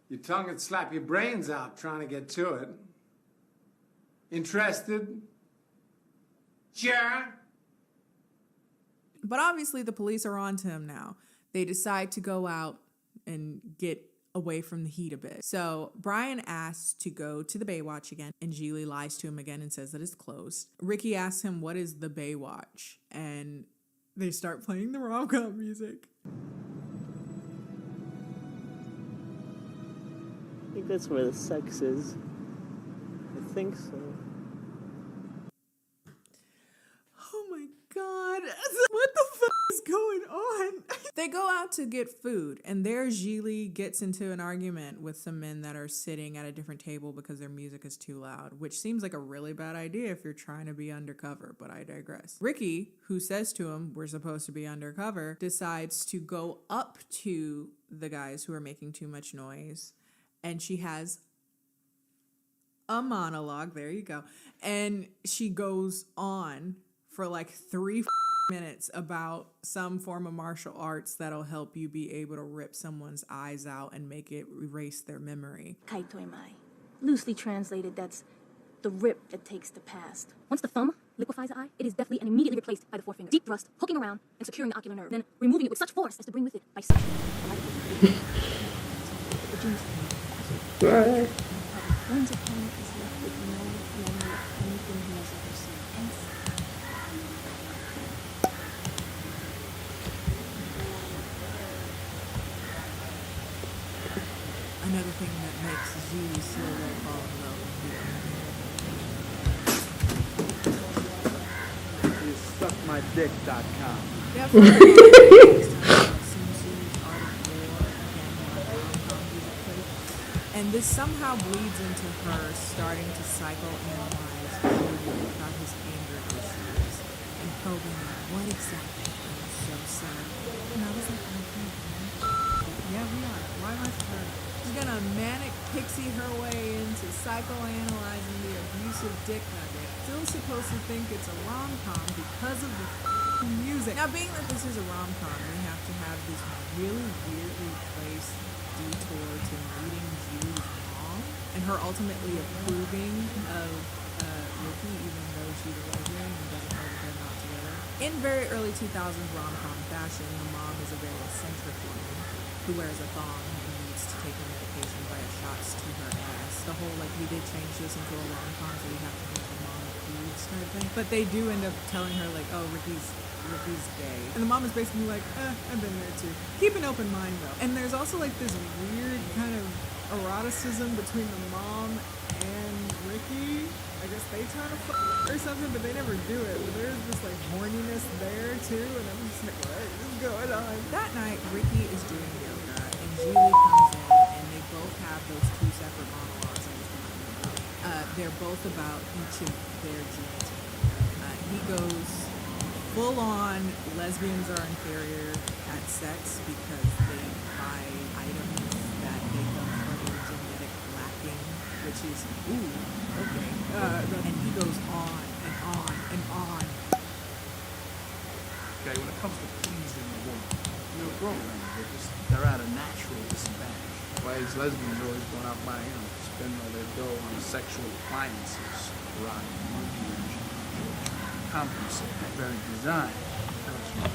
Your tongue would slap your brains out trying to get to it. Interested? Sure. But obviously the police are on to him now. They decide to go out and get away from the heat a bit. So Brian asks to go to the Baywatch again, and Gigli lies to him again and says that it's closed. Ricky asks him, what is the Baywatch? And they start playing the rom-com music. I think that's where the sex is. I think so. Oh my God. What the fuck is going on? They go out to get food, and there Gigli gets into an argument with some men that are sitting at a different table because their music is too loud, which seems like a really bad idea if you're trying to be undercover, but I digress. Ricky, who says to him, we're supposed to be undercover, decides to go up to the guys who are making too much noise, and she has a monologue, there you go, and she goes on for like 3 minutes about some form of martial arts that'll help you be able to rip someone's eyes out and make it erase their memory. Kaitoi mai. Loosely translated, that's the rip that takes the past. Once the thumb liquefies the eye, it is deftly and immediately replaced by the forefinger. Deep thrust, hooking around and securing the ocular nerve, then removing it with such force as to bring with it by suction. One's opponent is left with no memory of anything he has ever seen. Hence, another thing that makes Gigli so well fall in love with You suckmydick.com. Yeah, first of all, and this somehow bleeds into her starting to psychoanalyze Julia about his anger issues and probing what exactly is so sad. And I was like, yeah, we are. Why am I surprised? She's gonna manic pixie her way into psychoanalyzing the abusive dick nugget. Still supposed to think it's a rom-com because of the music. Now, being that this is a rom-com, we have to have this really weirdly placed detour to meeting Julia's mom and her ultimately approving of Ricky, even though she's a lesbian and doesn't know that they're not together. In very early 2000s rom-com fashion, the mom is a very eccentric woman who wears a thong and needs to take her medication via shots to her ass. The whole, like, we did change this into a rom-com, so we have to make the mom approves type thing. But they do end up telling her, like, oh, Ricky's gay. And the mom is basically like, I've been there too. Keep an open mind though. And there's also like this weird kind of eroticism between the mom and Ricky. I guess they try to or something, but they never do it. But there's this like horniness there too, and I'm just like, what is going on? That night, Ricky is doing yoga, and Gigli comes in, and they both have those 2 separate monologues I was talking about. They're both about each of their genitals. He goes full on, lesbians are inferior at sex because they buy items that make them from genetic lacking, which is, ooh, okay. And he goes on and on and on. Okay, when it comes to pleasing a woman, you're a grown man. They're at a natural disadvantage. Why is lesbians always going out buying, spending all their dough on sexual appliances, rock, monkey, compensate. That very design comes from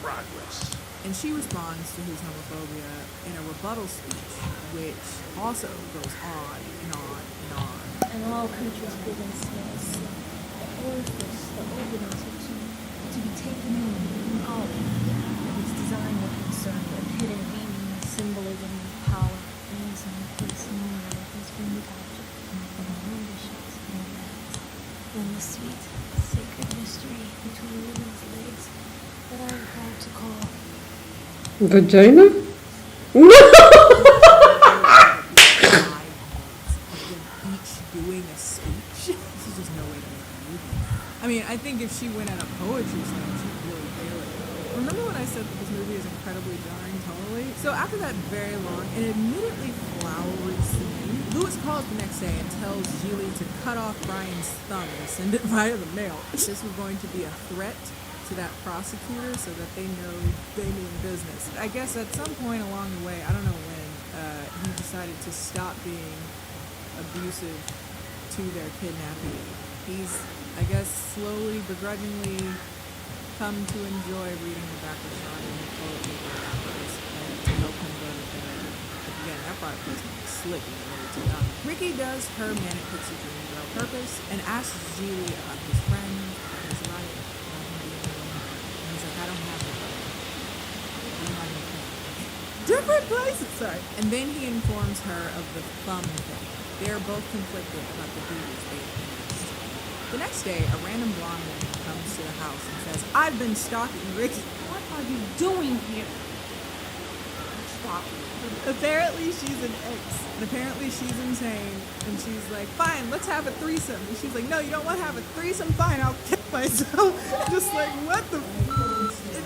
progress. And she responds to his homophobia in a rebuttal speech, which also goes on and on and on. and all creatures given space, the orifice, the opening to be taken in all its design were concerned with hidden meaning, symbolism, power, reason, peace, and meaning has been the object of our ambitions and plans. Then the sweet, sacred mystery between women's legs that I am proud to call Vagina? No! Each doing a speech. There's just no way to make a movie. I mean, I think if she went at a poetry slam, she'd really nail it. Remember when I said that this movie is incredibly jarring tonally? So after that very long and admittedly flowery scene, Lewis calls the next day and tells Gigli to cut off Brian's thumb and send it via the mail. This was going to be a threat to that prosecutor so that they know they mean business. I guess at some point along the way, I don't know when, he decided to stop being abusive to their kidnapping. He's, I guess, slowly, begrudgingly come to enjoy reading the back of Sean and toilet paper wrappers to help him go to bed. Again, that part was slick and really too young. Ricky does her Manic Pixie Dream Girl purpose and asks Gigli about his friend, his life, about him being alone. And he's like, I don't have it. I'm not gonna play. Different places, sorry. And then he informs her of the thumb thing. They're both conflicted about the duties they experienced. The next day, a random blonde woman comes to the house and says, I've been stalking Ricky. What are you doing here? Stop. Apparently she's an ex. And apparently she's insane. And she's like, fine, let's have a threesome. And she's like, no, you don't want to have a threesome? Fine, I'll kill myself. Just like, what the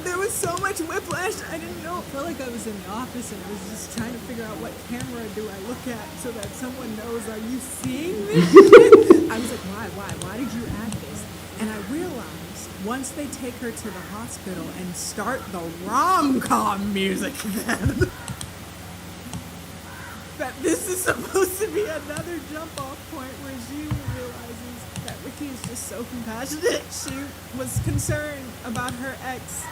There was so much whiplash, I didn't know. I felt like I was in the office and I was just trying to figure out what camera do I look at so that someone knows, are you seeing this? I was like, why did you add this? And I realized once they take her to the hospital and start the rom-com music then, that this is supposed to be another jump-off point where she realizes that Ricky is just so compassionate. She was concerned about her ex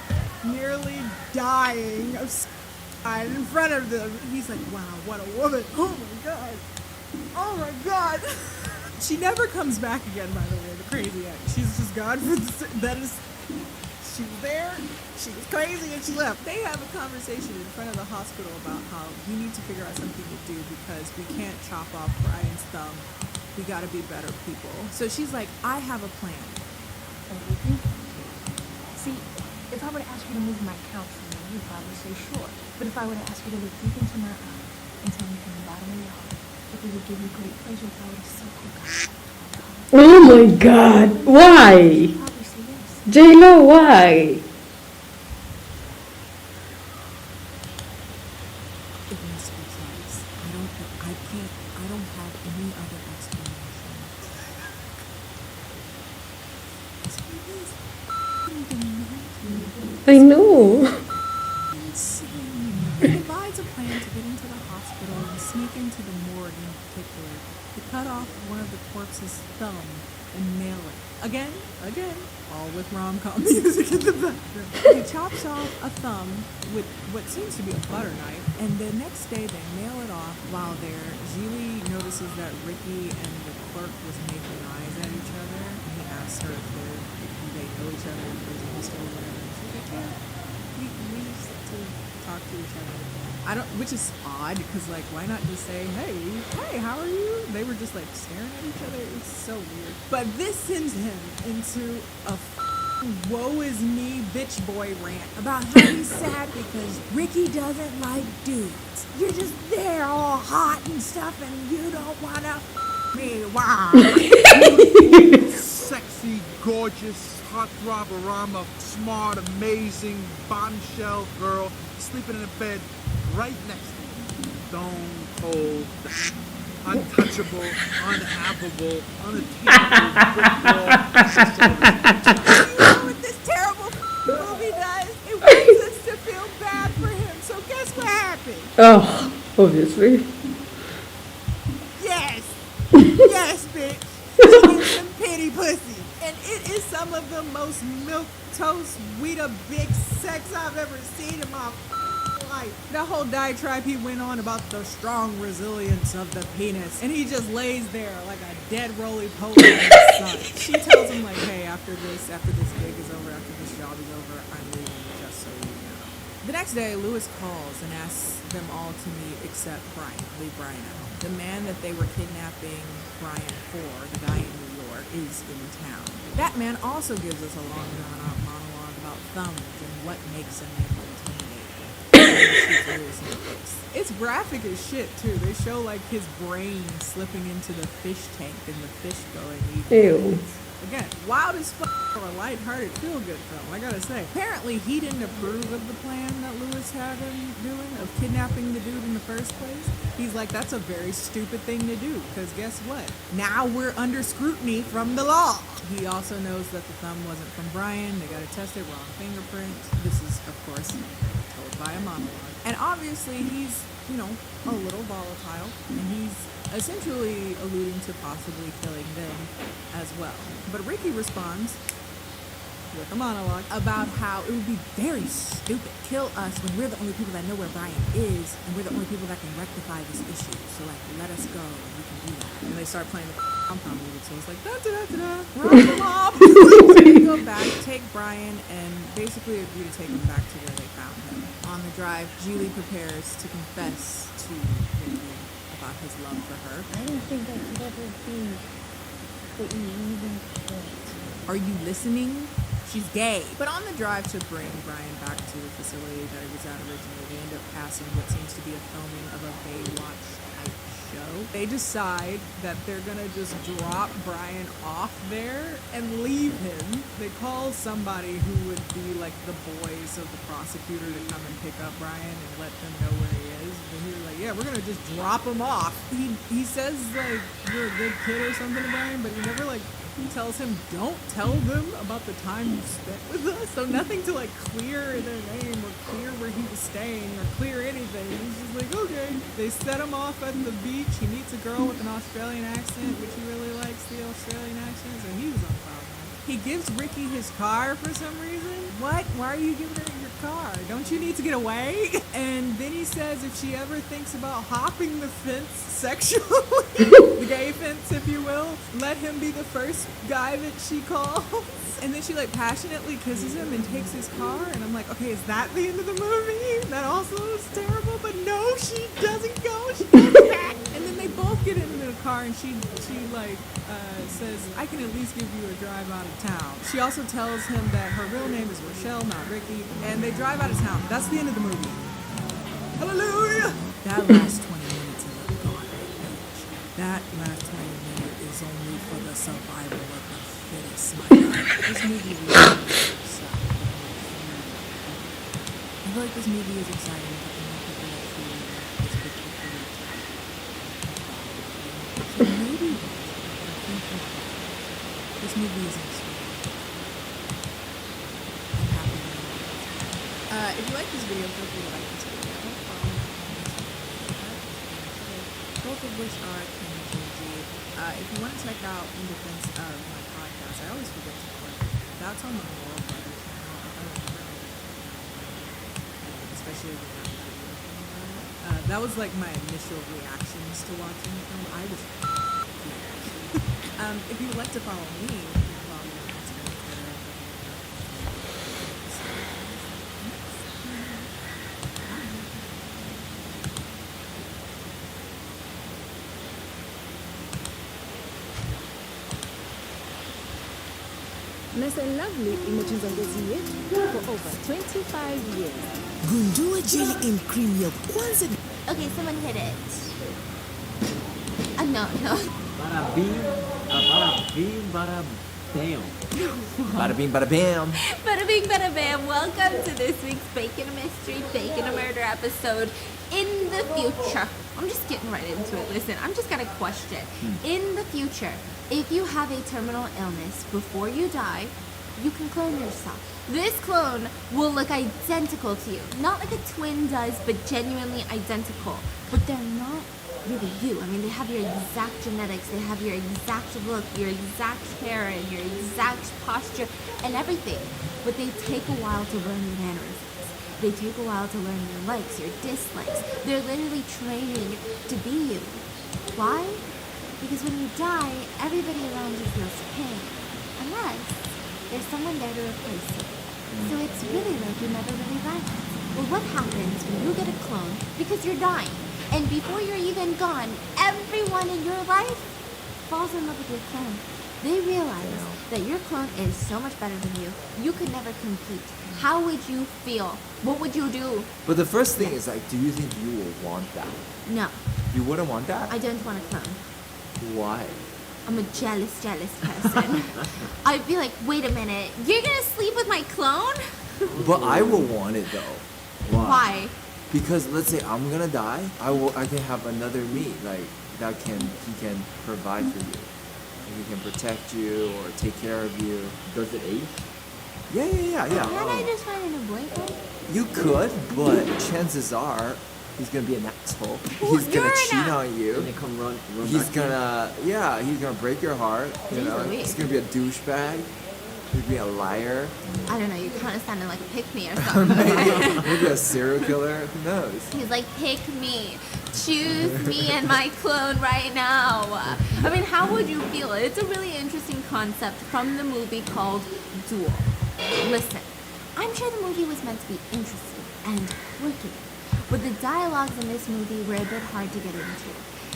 nearly dying of suicide in front of them. He's like, wow, what a woman. Oh my god. Oh my god. She never comes back again, by the way, the crazy ex. She's just gone for that is, she was there, she was crazy, and she left. They have a conversation in front of the hospital about how we need to figure out something to do because we can't chop off Brian's thumb. We gotta be better people. So she's like, I have a plan. Everything? See, if I were to ask you to move my couch for me, you'd probably say sure. But if I were to ask you to look deep into my eyes and tell me from the bottom of your heart if it would give you great pleasure if I were to suck your cock. Oh my god, why? J-Lo, why? It must be sex. I don't have any other explanation. I know. He provides a plan to get into the hospital and sneak into the morgue in particular, to cut off one of the corpse's thumb and mail it. Again, all with rom-com music in the background. He chops off a thumb with what seems to be a butter knife, and the next day they mail it off. While there, Gigli notices that Ricky and the clerk was making eyes at each other, and he asks her if they know each other, if there's a history or whatever. And she's like, yeah, we used to talk to each other. Which is odd, because like, why not just say, hey, how are you? They were just like staring at each other. It's so weird. But this sends him into a woe is me bitch boy rant about how he's sad because Ricky doesn't like dudes. You're just there all hot and stuff and you don't wanna me. Wow. Sexy, gorgeous, heartthrob-orama, smart, amazing, bombshell girl sleeping in a bed right next to me. Stone cold, untouchable, unappable, unattainable. You know what this terrible movie does? It wants us to feel bad for him. So guess what happened? Oh, obviously. Yes, bitch. She gets some pity pussy, and it is some of the most milquetoast, Weeda big sex I've ever seen in my life. That whole diatribe he went on about the strong resilience of the penis, and he just lays there like a dead roly-poly in the sun. She tells him like, hey, after this gig is over, after this job is over, I'm leaving, just so you know. The next day, Lewis calls and asks them all to meet except Brian. Leave Brian at home. The man that they were kidnapping Brian for, the guy in New York, is in town. That man also gives us a long drawn-out monologue about thumbs and what makes a man intimidating. It's graphic as shit too. They show like his brain slipping into the fish tank and the fish going evil. Ew. Again, wild as fuck for a lighthearted, feel-good film, I gotta say. Apparently, he didn't approve of the plan that Lewis had him doing of kidnapping the dude in the first place. He's like, that's a very stupid thing to do, because guess what? Now we're under scrutiny from the law. He also knows that the thumb wasn't from Brian. They gotta test it, wrong fingerprint. This is, of course, told by a monologue. And obviously, he's, you know, a little volatile, and he's essentially alluding to possibly killing them as well. But Ricky responds with a monologue about how it would be very stupid to kill us when we're the only people that know where Brian is, and we're the only people that can rectify this issue. So, like, let us go, and we can do that. And they start playing the compound music, so it's like, da-da-da-da-da, rock them off. So they go back, take Brian, and basically agree to take him back to where they found him. On the drive, Gigli prepares to confess to Ricky about his love for her. I don't think I could ever be what you even want. Are you listening? She's gay. But on the drive to bring Brian back to the facility that he was at originally, they end up passing what seems to be a filming of a Baywatch type show. They decide that they're gonna just drop Brian off there and leave him. They call somebody who would be like the boys of the prosecutor to come and pick up Brian and let them know where he is. And he's like, yeah, we're gonna just drop him off. He says like, you're a good kid or something to Brian, but he never like, he tells him, don't tell them about the time you spent with us. So nothing to like clear their name or clear where he was staying or clear anything. He's just like, okay. They set him off at the beach. He meets a girl with an Australian accent, which he really likes the Australian accent, so he was on fire. He gives Ricky his car for some reason. What? Why are you giving her your car? Don't you need to get away? And then he says if she ever thinks about hopping the fence sexually, the gay fence, if you will, let him be the first guy that she calls. And then she like passionately kisses him and takes his car. And I'm like, okay, is that the end of the movie? That also is terrible. But no, she doesn't go. She goes back. And then they both get into the car and she like says, I can at least give you a drive out of town. She also tells him that her real name is Rochelle, not Ricky. And they drive out of town. That's the end of the movie. Hallelujah! That last 20 minutes of the garbage. That last 20 minutes is only for the survival of the fittest, my God. This movie really sucks. I feel like this movie is exciting, but the more people that feel is good for the so maybe this movie is exciting. I'm happy with it. If you like this video, feel free to like this video. Both of which are Ken and Gigli. If you want to check out In Defense of my podcast, I always forget to put that's on the Moral Brothers channel. Especially when that was like my initial reactions to watching the film. I was if you would like to follow me, you can follow me on Instagram, Twitter. Nasa lovely images of this year for over 25 years. Gundua jelly and cream ya kwanza. Okay, someone hit it. No. Bada bing, bada bam. Bada bing, bada bam. Bada bing, bada bam. Welcome to this week's Bacon a Mystery, Bacon a Murder episode. In the future, I'm just getting right into it. Listen, I'm just got a question. In the future, if you have a terminal illness before you die, you can clone yourself. This clone will look identical to you. Not like a twin does, but genuinely identical. But they're not really you. I mean, they have your exact genetics, they have your exact look, your exact hair, and your exact posture, and everything. But they take a while to learn your mannerisms. They take a while to learn your likes, your dislikes. They're literally training to be you. Why? Because when you die, everybody around you feels pain. Unless there's someone there to replace you. So it's really like you never really left. Well, what happens when you get a clone because you're dying? And before you're even gone, everyone in your life falls in love with your clone. They realize that your clone is so much better than you. You could never compete. How would you feel? What would you do? But the first thing is like, do you think you will want that? No. You wouldn't want that? I don't want a clone. Why? I'm a jealous person. I'd be like, wait a minute, you're gonna sleep with my clone? But I will want it though. Why? Because let's say I'm gonna die, I can have another me like he can provide for you. And he can protect you or take care of you. Does it age? Yeah. Can't I just find a new boyfriend? You could, but chances are he's gonna be an asshole. He's gonna cheat on you. And then come run He's back gonna he's gonna break your heart. You know, he's gonna be a douchebag. He's gonna be a liar. I don't know, you kind of sounded like a pick-me or something. Maybe a serial killer. Who knows? He's like, pick me. Choose me and my clone right now. I mean, how would you feel? It's a really interesting concept from the movie called Duel. Listen, I'm sure the movie was meant to be interesting and wicked, but the dialogues in this movie were a bit hard to get into.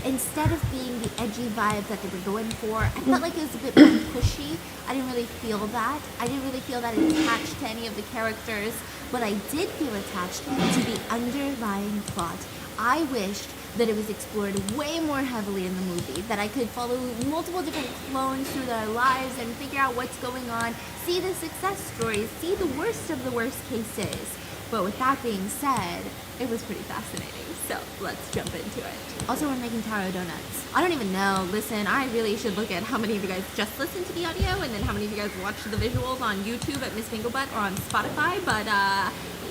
Instead of being the edgy vibe that they were going for, I felt like it was a bit more pushy. I didn't really feel that. I didn't really feel that attached to any of the characters, but I did feel attached to the underlying plot. I wished that it was explored way more heavily in the movie, that I could follow multiple different clones through their lives and figure out what's going on, see the success stories, see the worst of the worst cases. But with that being said, it was pretty fascinating, so let's jump into it. Also, we're making taro donuts. I don't even know. Listen, I really should look at how many of you guys just listened to the audio and then how many of you guys watched the visuals on YouTube at Miss Fingerbutt or on Spotify, but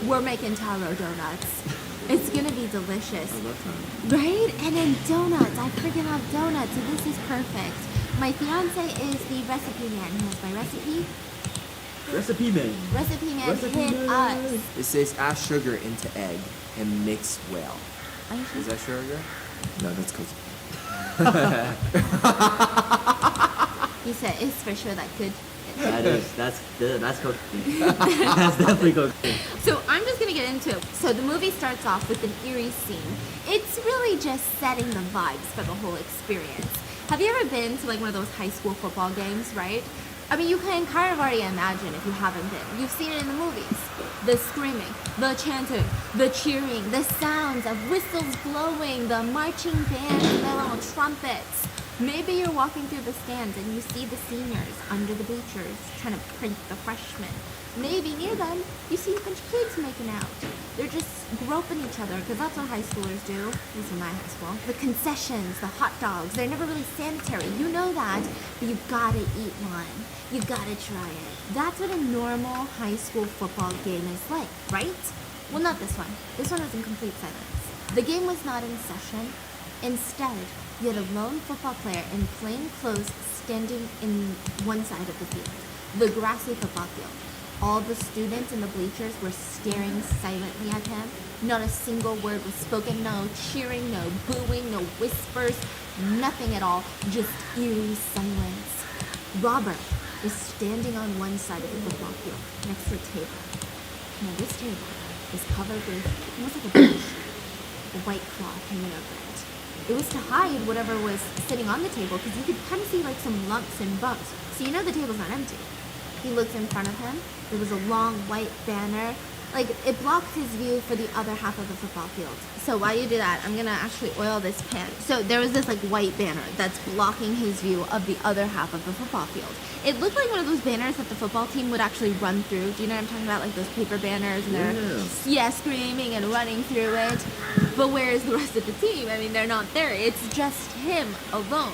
we're making taro donuts. It's gonna be delicious. I love that. Right? And then donuts. I freaking love donuts, so this is perfect. My fiance is the recipe man. He has my recipe. Recipe man. Recipe man, hit us. It says add sugar into egg and mix well. Is that sugar? No, that's cookie. He said it's for sure that good. That's cookie. That's definitely cookie. So I'm just gonna get into it. So the movie starts off with an eerie scene. It's really just setting the vibes for the whole experience. Have you ever been to like one of those high school football games, right? I mean, you can kind of already imagine if you haven't been. You've seen it in the movies. The screaming, the chanting, the cheering, the sounds of whistles blowing, the marching band, the little trumpets. Maybe you're walking through the stands and you see the seniors under the bleachers trying to prank the freshmen. Maybe near them, you see a bunch of kids making out. They're just groping each other, because that's what high schoolers do, at least in my high school. The concessions, the hot dogs, they're never really sanitary. You know that, but you gotta eat one. You gotta try it. That's what a normal high school football game is like, right? Well, not this one. This one was in complete silence. The game was not in session. Instead, you had a lone football player in plain clothes standing in one side of the field, the grassy football field. All the students in the bleachers were staring silently at him. Not a single word was spoken, no cheering, no booing, no whispers, nothing at all, just eerie silence. Robert was standing on one side of the football field, next to a table. Now this table was covered with almost like a beige sheet, a white cloth hanging over it. It was to hide whatever was sitting on the table, because you could kind of see like some lumps and bumps. So you know the table's not empty. He looks in front of him. There was a long white banner. Like, it blocked his view for the other half of the football field. So while you do that, I'm gonna actually oil this pan. So there was this like white banner that's blocking his view of the other half of the football field. It looked like one of those banners that the football team would actually run through. Do you know what I'm talking about? Like those paper banners, and they're screaming and running through it. But where's the rest of the team? I mean, they're not there. It's just him alone.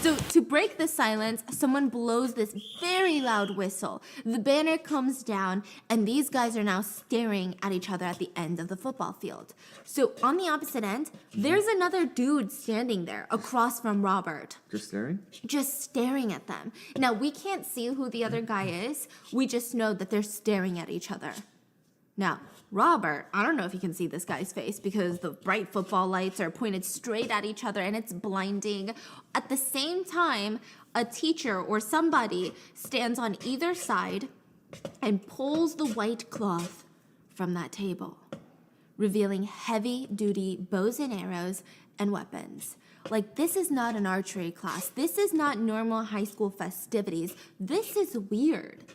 So to break the silence, someone blows this very loud whistle. The banner comes down, and these guys are now staring at each other at the end of the football field. So on the opposite end, there's another dude standing there across from Robert. Just staring? Just staring at them. Now, we can't see who the other guy is. We just know that they're staring at each other. Now, Robert, I don't know if you can see this guy's face because the bright football lights are pointed straight at each other and it's blinding. At the same time, a teacher or somebody stands on either side and pulls the white cloth from that table, revealing heavy-duty bows and arrows and weapons. Like, this is not an archery class. This is not normal high school festivities. This is weird.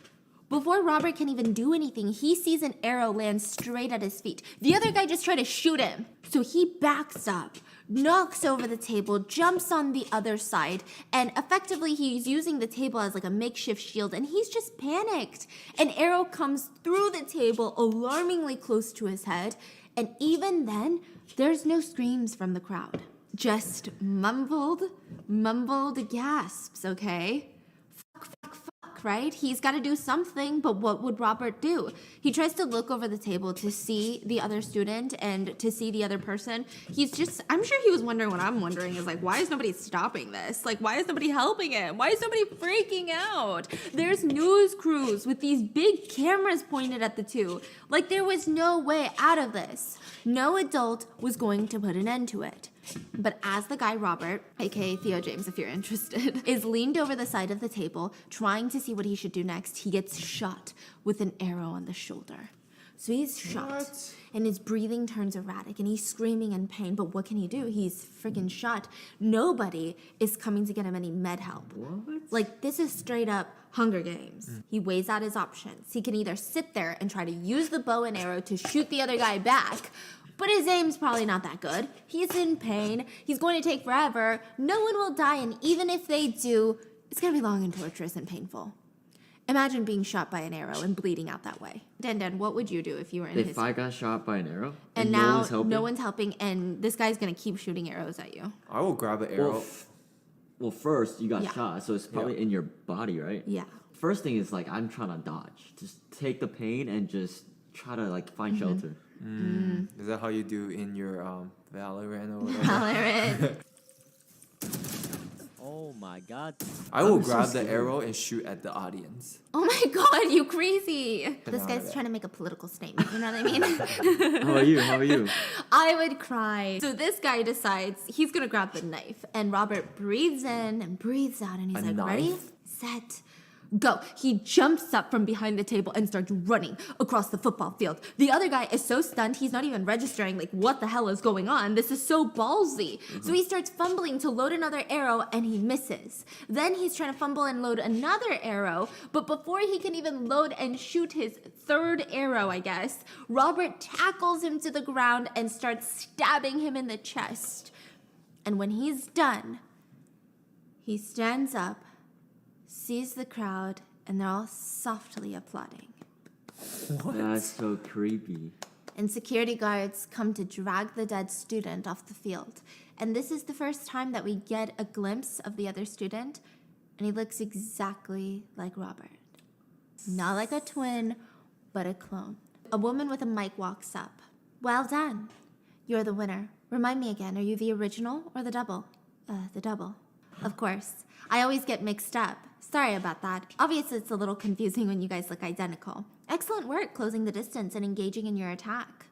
Before Robert can even do anything, he sees an arrow land straight at his feet. The other guy just tried to shoot him. So he backs up, knocks over the table, jumps on the other side, and effectively he's using the table as like a makeshift shield, and he's just panicked. An arrow comes through the table, alarmingly close to his head, and even then, there's no screams from the crowd. Just mumbled gasps, okay? Fuck, right? He's got to do something, but what would Robert do? He tries to look over the table to see the other student and to see the other person. I'm sure he was wondering what I'm wondering is like, why is nobody stopping this? Like, why is nobody helping him? Why is nobody freaking out? There's news crews with these big cameras pointed at the two. Like, there was no way out of this. No adult was going to put an end to it. But as the guy Robert, aka Theo James if you're interested, is leaned over the side of the table trying to see what he should do next, he gets shot with an arrow on the shoulder. So he's shot, and his breathing turns erratic, and he's screaming in pain, but what can he do? He's freaking shot. Nobody is coming to get him any med help. What? Like, this is straight up Hunger Games. He weighs out his options. He can either sit there and try to use the bow and arrow to shoot the other guy back, but his aim's probably not that good. He's in pain. He's going to take forever. No one will die, and even if they do, it's going to be long and torturous and painful. Imagine being shot by an arrow and bleeding out that way. Dan, what would you do if you were in his... If I got shot by an arrow and now no one's helping? No one's helping, and this guy's going to keep shooting arrows at you. I will grab an arrow. Well, first, you got shot, so it's probably in your body, right? Yeah. First thing is, like, I'm trying to dodge. Just take the pain and just try to, like, find shelter. Is that how you do in your Valorant or whatever? Valorant. Oh my god. I will grab the arrow and shoot at the audience. Oh my god, you crazy. This out guy's of it. trying to make a political statement, you know what I mean? How are you? I would cry. So this guy decides he's gonna grab the knife, and Robert breathes in and breathes out, and he's like, ready, set, go. He jumps up from behind the table and starts running across the football field. The other guy is so stunned, he's not even registering, like, what the hell is going on? This is so ballsy. So he starts fumbling to load another arrow, and he misses. Then he's trying to fumble and load another arrow, but before he can even load and shoot his third arrow, I guess, Robert tackles him to the ground and starts stabbing him in the chest. And when he's done, he stands up, sees the crowd, and they're all softly applauding. What? That's so creepy. And security guards come to drag the dead student off the field. And this is the first time that we get a glimpse of the other student, and he looks exactly like Robert. Not like a twin, but a clone. A woman with a mic walks up. Well done. You're the winner. Remind me again, are you the original or the double? The double. Of course. I always get mixed up. Sorry about that. Obviously, it's a little confusing when you guys look identical. Excellent work closing the distance and engaging in your attack.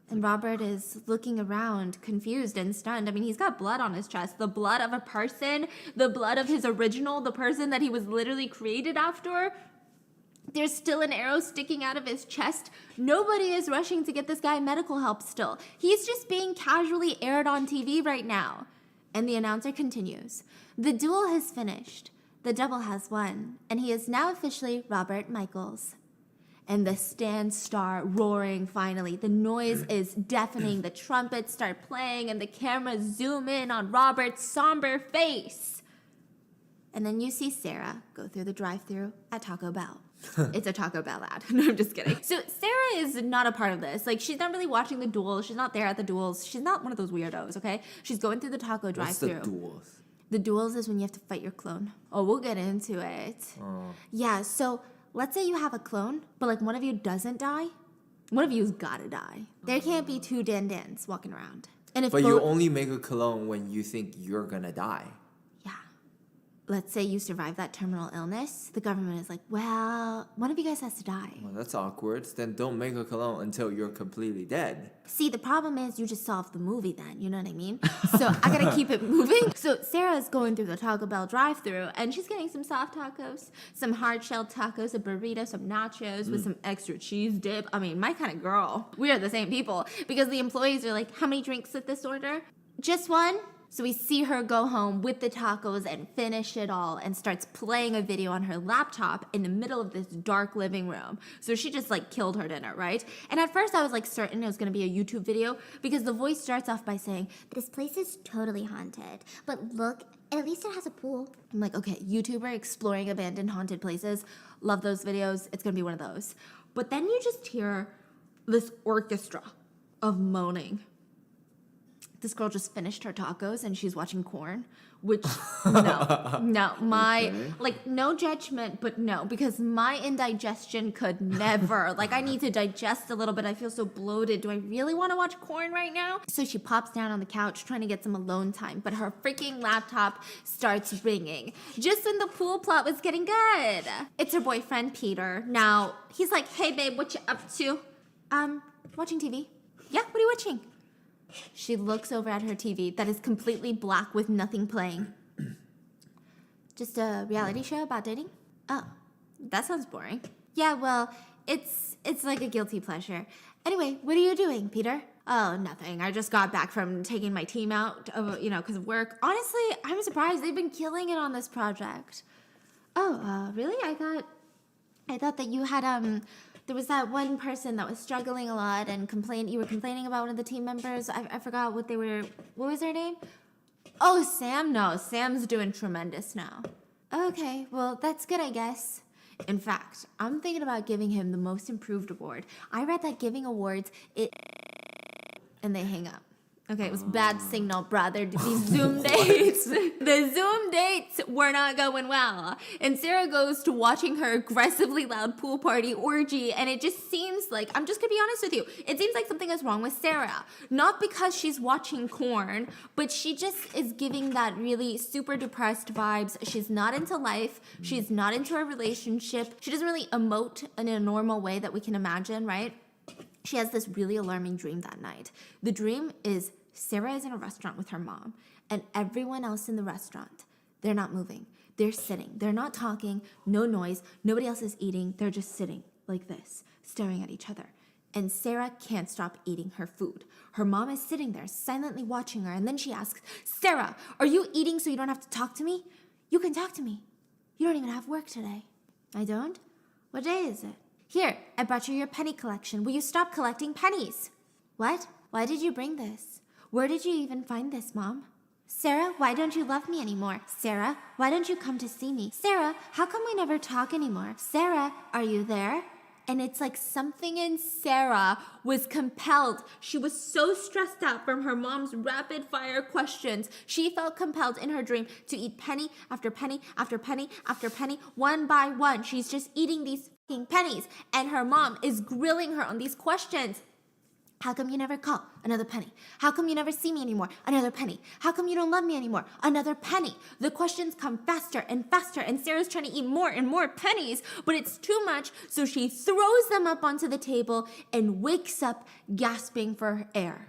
And Robert is looking around, confused and stunned. I mean, he's got blood on his chest. The blood of a person, the blood of his original, the person that he was literally created after. There's still an arrow sticking out of his chest. Nobody is rushing to get this guy medical help still. He's just being casually aired on TV right now. And the announcer continues. The duel has finished. The double has won, and he is now officially Robert Michaels. And the stands start roaring finally. The noise is deafening. The trumpets start playing, and the cameras zoom in on Robert's somber face. And then you see Sarah go through the drive-thru at Taco Bell. It's a Taco Bell ad. No, I'm just kidding. So Sarah is not a part of this. Like, she's not really watching the duels. She's not there at the duels. She's not one of those weirdos, okay? She's going through the taco drive-thru. What's the duels? The duels is when you have to fight your clone. Oh, we'll get into it. Yeah, so let's say you have a clone, but like one of you doesn't die. One of you's gotta die. There can't be two Dan-Dans walking around. And if But you only make a clone when you think you're gonna die. Let's say you survive that terminal illness, the government is like, well, one of you guys has to die. Well, that's awkward. Then don't make a clone until you're completely dead. See, the problem is you just solved the movie then, you know what I mean? So I gotta keep it moving. So Sarah's going through the Taco Bell drive-thru, and she's getting some soft tacos, some hard-shelled tacos, a burrito, some nachos with some extra cheese dip. I mean, my kind of girl. We are the same people. Because the employees are like, how many drinks at this order? Just one? So we see her go home with the tacos and finish it all and starts playing a video on her laptop in the middle of this dark living room. So she just like killed her dinner, right? And at first I was like certain it was gonna be a YouTube video because the voice starts off by saying, "This place is totally haunted, but look, at least it has a pool." I'm like, okay, YouTuber exploring abandoned haunted places. Love those videos. It's gonna be one of those. But then you just hear this orchestra of moaning. This girl just finished her tacos and she's watching corn, which no judgment, but no, because my indigestion could never. Like, I need to digest a little bit. I feel so bloated. Do I really want to watch corn right now? So she pops down on the couch trying to get some alone time, but her freaking laptop starts ringing just when the pool plot was getting good. It's her boyfriend, Peter. Now, he's like, "Hey, babe, what you up to?" Watching TV. "Yeah, what are you watching?" She looks over at her TV that is completely black with nothing playing. "Just a reality show about dating?" "Oh, that sounds boring." "Yeah, well, it's like a guilty pleasure. Anyway, what are you doing, Peter?" "Oh, nothing. I just got back from taking my team out, because of work. Honestly, I'm surprised. They've been killing it on this project." "Oh, really? I thought that you had, there was that one person that was struggling a lot and you were complaining about one of the team members. I forgot what was their name?" "Oh, Sam? No, Sam's doing tremendous now." "Okay, well, that's good, I guess." In fact, I'm thinking about giving him the most improved award. I read that giving awards, and they hang up. Okay, it was bad signal, brother. These Zoom dates. The Zoom dates were not going well. And Sarah goes to watching her aggressively loud pool party orgy, and it just seems like, I'm just gonna be honest with you, it seems like something is wrong with Sarah. Not because she's watching corn, but she just is giving that really super depressed vibes. She's not into life. She's not into a relationship. She doesn't really emote in a normal way that we can imagine, right? She has this really alarming dream that night. The dream is Sarah is in a restaurant with her mom, and everyone else in the restaurant, they're not moving. They're sitting. They're not talking, no noise. Nobody else is eating. They're just sitting like this, staring at each other. And Sarah can't stop eating her food. Her mom is sitting there, silently watching her, and then she asks, "Sarah, are you eating so you don't have to talk to me? You can talk to me. You don't even have work today." "I don't? What day is it?" "Here, I brought you your penny collection. Will you stop collecting pennies?" "What? Why did you bring this? Where did you even find this, Mom?" "Sarah, why don't you love me anymore? Sarah, why don't you come to see me? Sarah, how come we never talk anymore? Sarah, are you there?" And it's like something in Sarah was compelled. She was so stressed out from her mom's rapid fire questions. She felt compelled in her dream to eat penny after penny after penny after penny, one by one. She's just eating these fucking pennies. And her mom is grilling her on these questions. "How come you never call?" Another penny. "How come you never see me anymore?" Another penny. "How come you don't love me anymore?" Another penny. The questions come faster and faster, and Sarah's trying to eat more and more pennies, but it's too much, so she throws them up onto the table and wakes up gasping for air.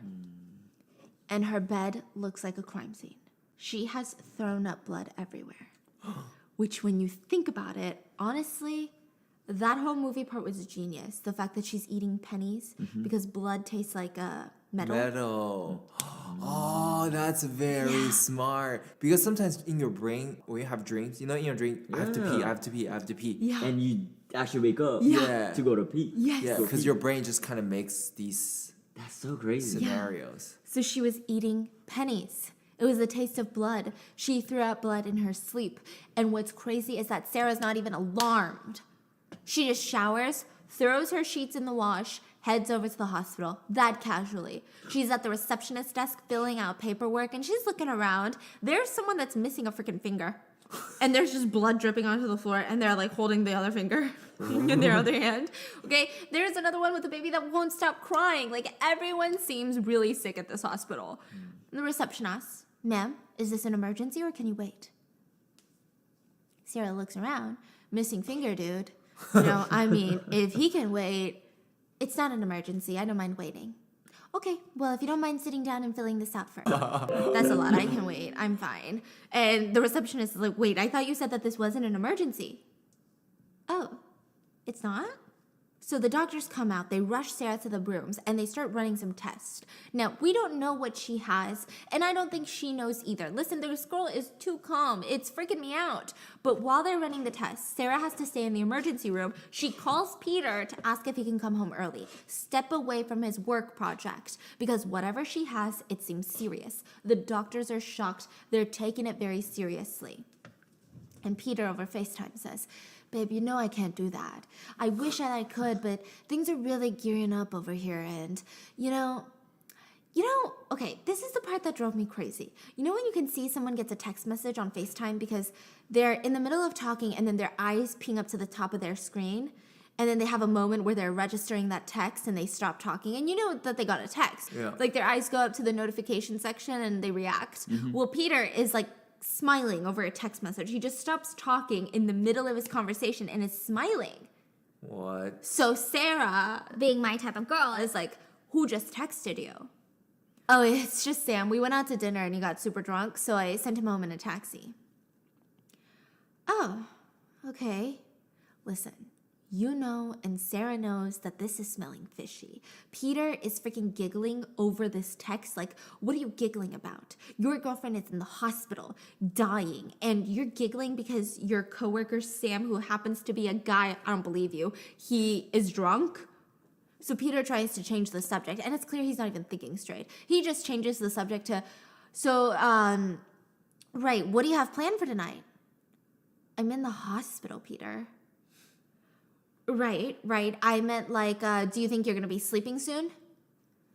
And her bed looks like a crime scene. She has thrown up blood everywhere. Which, when you think about it, honestly, that whole movie part was genius. The fact that she's eating pennies because blood tastes like metal. Oh, that's very smart. Because sometimes in your brain, when you have dreams, in your dream, I have to pee. Yeah. And you actually wake up to go to pee. Yes. Yeah, because your brain just kind of makes these That's so crazy. scenarios. So she was eating pennies. It was the taste of blood. She threw out blood in her sleep. And what's crazy is that Sarah's not even alarmed. She just showers, throws her sheets in the wash, heads over to the hospital, that casually. She's at the receptionist desk filling out paperwork, and she's looking around. There's someone that's missing a freaking finger. And there's just blood dripping onto the floor, and they're like holding the other finger in their other hand. Okay, there's another one with a baby that won't stop crying. Like, everyone seems really sick at this hospital. The reception asks, "Ma'am, is this an emergency or can you wait?" Sarah looks around. Missing finger, dude. If he can wait, it's not an emergency. I don't mind waiting. "Okay, well, if you don't mind sitting down and filling this out first." "That's a lot. I can wait. I'm fine." And the receptionist is like, "Wait, I thought you said that this wasn't an emergency." "Oh, it's not?" So the doctors come out, they rush Sarah to the rooms, and they start running some tests. Now, we don't know what she has, and I don't think she knows either. Listen, this girl is too calm. It's freaking me out. But while they're running the tests, Sarah has to stay in the emergency room. She calls Peter to ask if he can come home early, step away from his work project, because whatever she has, it seems serious. The doctors are shocked. They're taking it very seriously. And Peter over FaceTime says, "Babe, you know I can't do that. I wish that I could, but things are really gearing up over here, and, okay, this is the part that drove me crazy. You know when you can see someone gets a text message on FaceTime because they're in the middle of talking and then their eyes ping up to the top of their screen, and then they have a moment where they're registering that text and they stop talking, and you know that they got a text. Yeah. Like their eyes go up to the notification section and they react. Well, Peter is like smiling over a text message. He just stops talking in the middle of his conversation and is smiling. What? So Sarah, being my type of girl, is like, "Who just texted you?" "Oh, it's just Sam. We went out to dinner and he got super drunk, so I sent him home in a taxi." "Oh, okay. Listen, you know and Sarah knows that this is smelling fishy. Peter is freaking giggling over this text. Like, what are you giggling about? Your girlfriend is in the hospital, dying, and you're giggling because your coworker Sam, who happens to be a guy, I don't believe you, he is drunk?" So Peter tries to change the subject, and it's clear he's not even thinking straight. He just changes the subject to, right, what do you have planned for tonight?" "I'm in the hospital, Peter." Right. I meant do you think you're going to be sleeping soon?"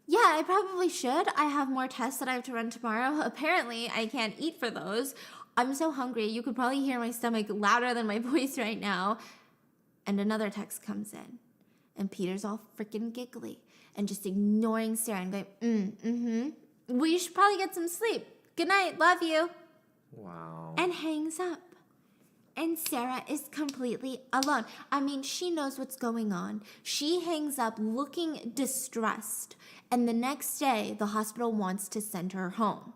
"Yeah, I probably should. I have more tests that I have to run tomorrow. Apparently, I can't eat for those. I'm so hungry. You could probably hear my stomach louder than my voice right now." And another text comes in. And Peter's all freaking giggly and just ignoring Sarah and going, "Well, you should probably get some sleep. Good night. Love you." Wow. And hangs up. And Sarah is completely alone. I mean, she knows what's going on. She hangs up looking distressed. And the next day, the hospital wants to send her home.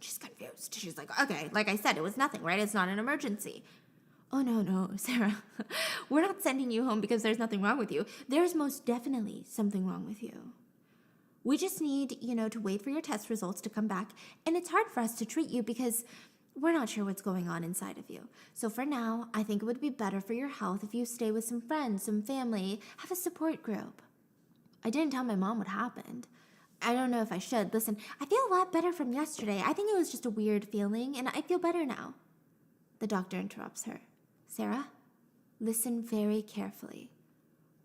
She's confused. She's like, "Okay, like I said, it was nothing, right? It's not an emergency." "Oh, no, Sarah. We're not sending you home because there's nothing wrong with you. There's most definitely something wrong with you. We just need, to wait for your test results to come back. And it's hard for us to treat you because we're not sure what's going on inside of you. So for now, I think it would be better for your health if you stay with some friends, some family, have a support group." I didn't tell my mom what happened. I don't know if I should. Listen, I feel a lot better from yesterday. I think it was just a weird feeling, and I feel better now. The doctor interrupts her. "Sarah, listen very carefully.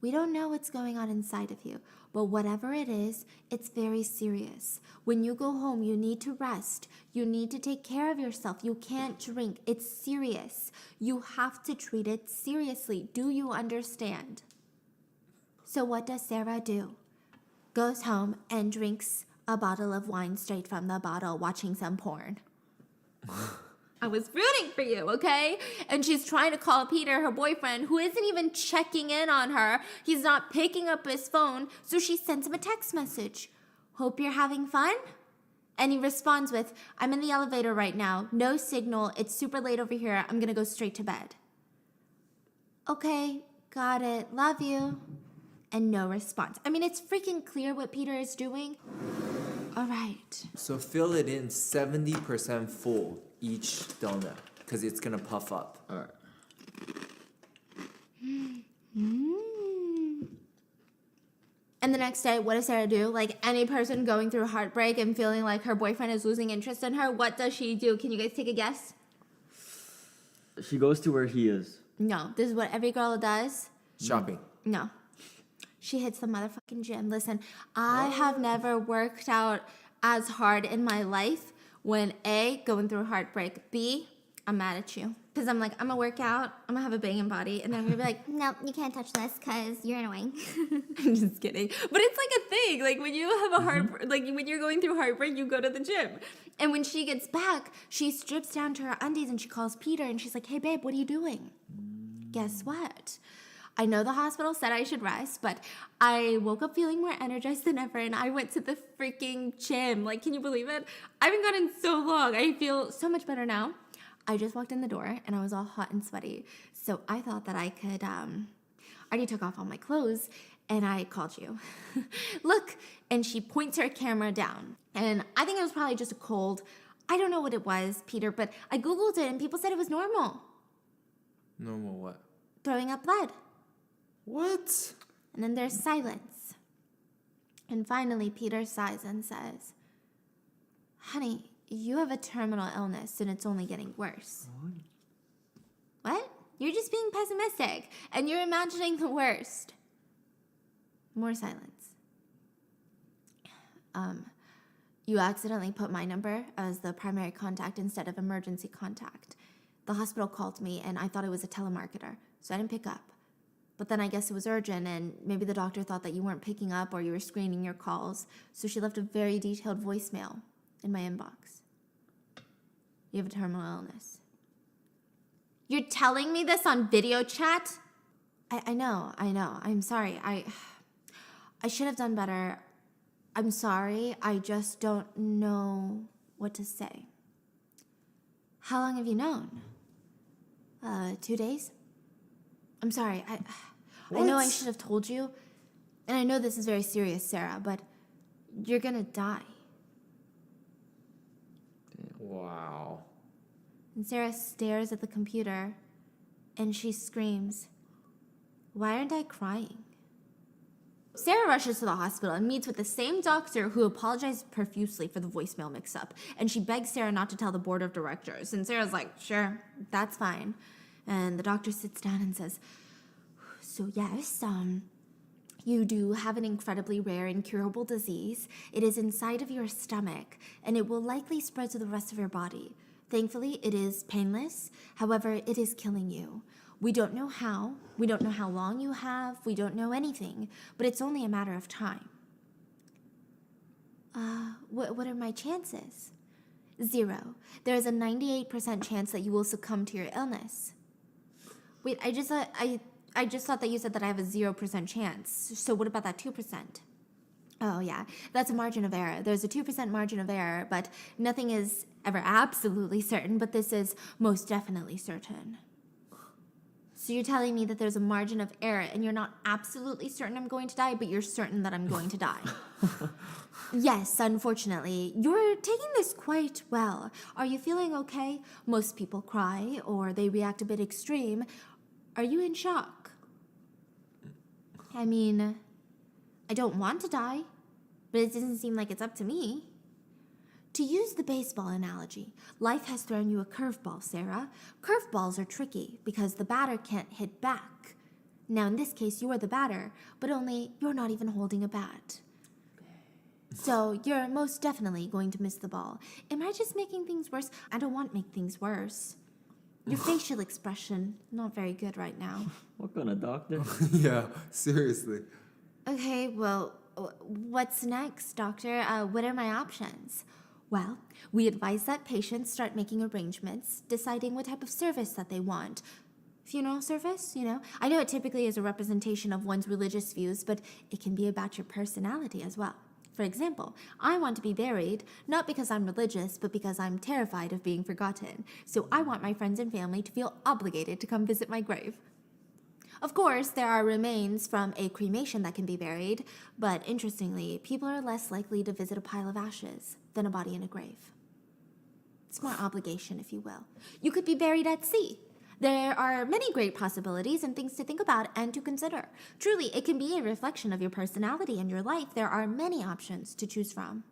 We don't know what's going on inside of you, but whatever it is, it's very serious. When you go home, you need to rest. You need to take care of yourself. You can't drink. It's serious. You have to treat it seriously. Do you understand?" So what does Sarah do? Goes home and drinks a bottle of wine straight from the bottle, watching some porn. I was rooting for you, okay? And she's trying to call Peter, her boyfriend, who isn't even checking in on her. He's not picking up his phone, so she sends him a text message. "Hope you're having fun?" And he responds with, "I'm in the elevator right now. No signal. It's super late over here. I'm gonna go straight to bed." "Okay, got it. Love you." And no response. I mean, it's freaking clear what Peter is doing. All right. So fill it in 70% full each donut because it's gonna puff up. All right. And the next day, what does Sarah do? Like any person going through heartbreak and feeling like her boyfriend is losing interest in her, what does she do? Can you guys take a guess? She goes to where he is. No, this is what every girl does. Shopping. No. She hits the motherfucking gym. Listen, I have never worked out as hard in my life when A, going through heartbreak, B, I'm mad at you. Because I'm like, I'm going to work out, I'm going to have a banging body, and then I'm going to be like, "No, you can't touch this because you're annoying." I'm just kidding. But it's like a thing. Like when you have a when you're going through heartbreak, you go to the gym. And when she gets back, she strips down to her undies and she calls Peter and she's like, "Hey babe, what are you doing?" Guess what? I know the hospital said I should rest, but I woke up feeling more energized than ever and I went to the freaking gym. Like, can you believe it? I haven't gone in so long. I feel so much better now. I just walked in the door and I was all hot and sweaty. So I thought that I I already took off all my clothes, and I called you. Look, and she points her camera down. And I think it was probably just a cold. I don't know what it was, Peter, but I Googled it, and people said it was normal. Normal what? Throwing up blood. What? And then there's silence. And finally, Peter sighs and says, honey, you have a terminal illness, and it's only getting worse. What? You're just being pessimistic, and you're imagining the worst. More silence. You accidentally put my number as the primary contact instead of emergency contact. The hospital called me, and I thought it was a telemarketer, so I didn't pick up. But then I guess it was urgent, and maybe the doctor thought that you weren't picking up or you were screening your calls, so she left a very detailed voicemail in my inbox. You have a terminal illness. You're telling me this on video chat? I know. I'm sorry. I should have done better. I'm sorry. I just don't know what to say. How long have you known? 2 days? I'm sorry. I know I should have told you. And I know this is very serious, Sarah, but you're gonna die. Wow. And Sarah stares at the computer, and she screams, why aren't I crying? Sarah rushes to the hospital and meets with the same doctor who apologized profusely for the voicemail mix-up, and she begs Sarah not to tell the board of directors. And Sarah's like, sure, that's fine. And the doctor sits down and says, so yes, you do have an incredibly rare incurable disease. It is inside of your stomach, and it will likely spread to the rest of your body. Thankfully, it is painless. However, it is killing you. We don't know how. We don't know how long you have. We don't know anything. But it's only a matter of time. What are my chances? 0. There is a 98% chance that you will succumb to your illness. Wait, I just thought that you said that I have a 0% chance. So what about that 2%? Oh yeah, that's a margin of error. There's a 2% margin of error, but nothing is ever absolutely certain, but this is most definitely certain. So you're telling me that there's a margin of error and you're not absolutely certain I'm going to die, but you're certain that I'm going to die. Yes, unfortunately. You're taking this quite well. Are you feeling okay? Most people cry or they react a bit extreme. Are you in shock? I mean, I don't want to die, but it doesn't seem like it's up to me. To use the baseball analogy, life has thrown you a curveball, Sarah. Curveballs are tricky because the batter can't hit back. Now, in this case, you're the batter, but only you're not even holding a bat. So you're most definitely going to miss the ball. Am I just making things worse? I don't want to make things worse. Your facial expression, not very good right now. What kind of doctor? Yeah, seriously. Okay, well, what's next, doctor? What are my options? Well, we advise that patients start making arrangements, deciding what type of service that they want. Funeral service, you know? I know it typically is a representation of one's religious views, but it can be about your personality as well. For example, I want to be buried, not because I'm religious, but because I'm terrified of being forgotten. So I want my friends and family to feel obligated to come visit my grave. Of course, there are remains from a cremation that can be buried, but interestingly, people are less likely to visit a pile of ashes than a body in a grave. It's more obligation, if you will. You could be buried at sea. There are many great possibilities and things to think about and to consider. Truly, it can be a reflection of your personality and your life. There are many options to choose from.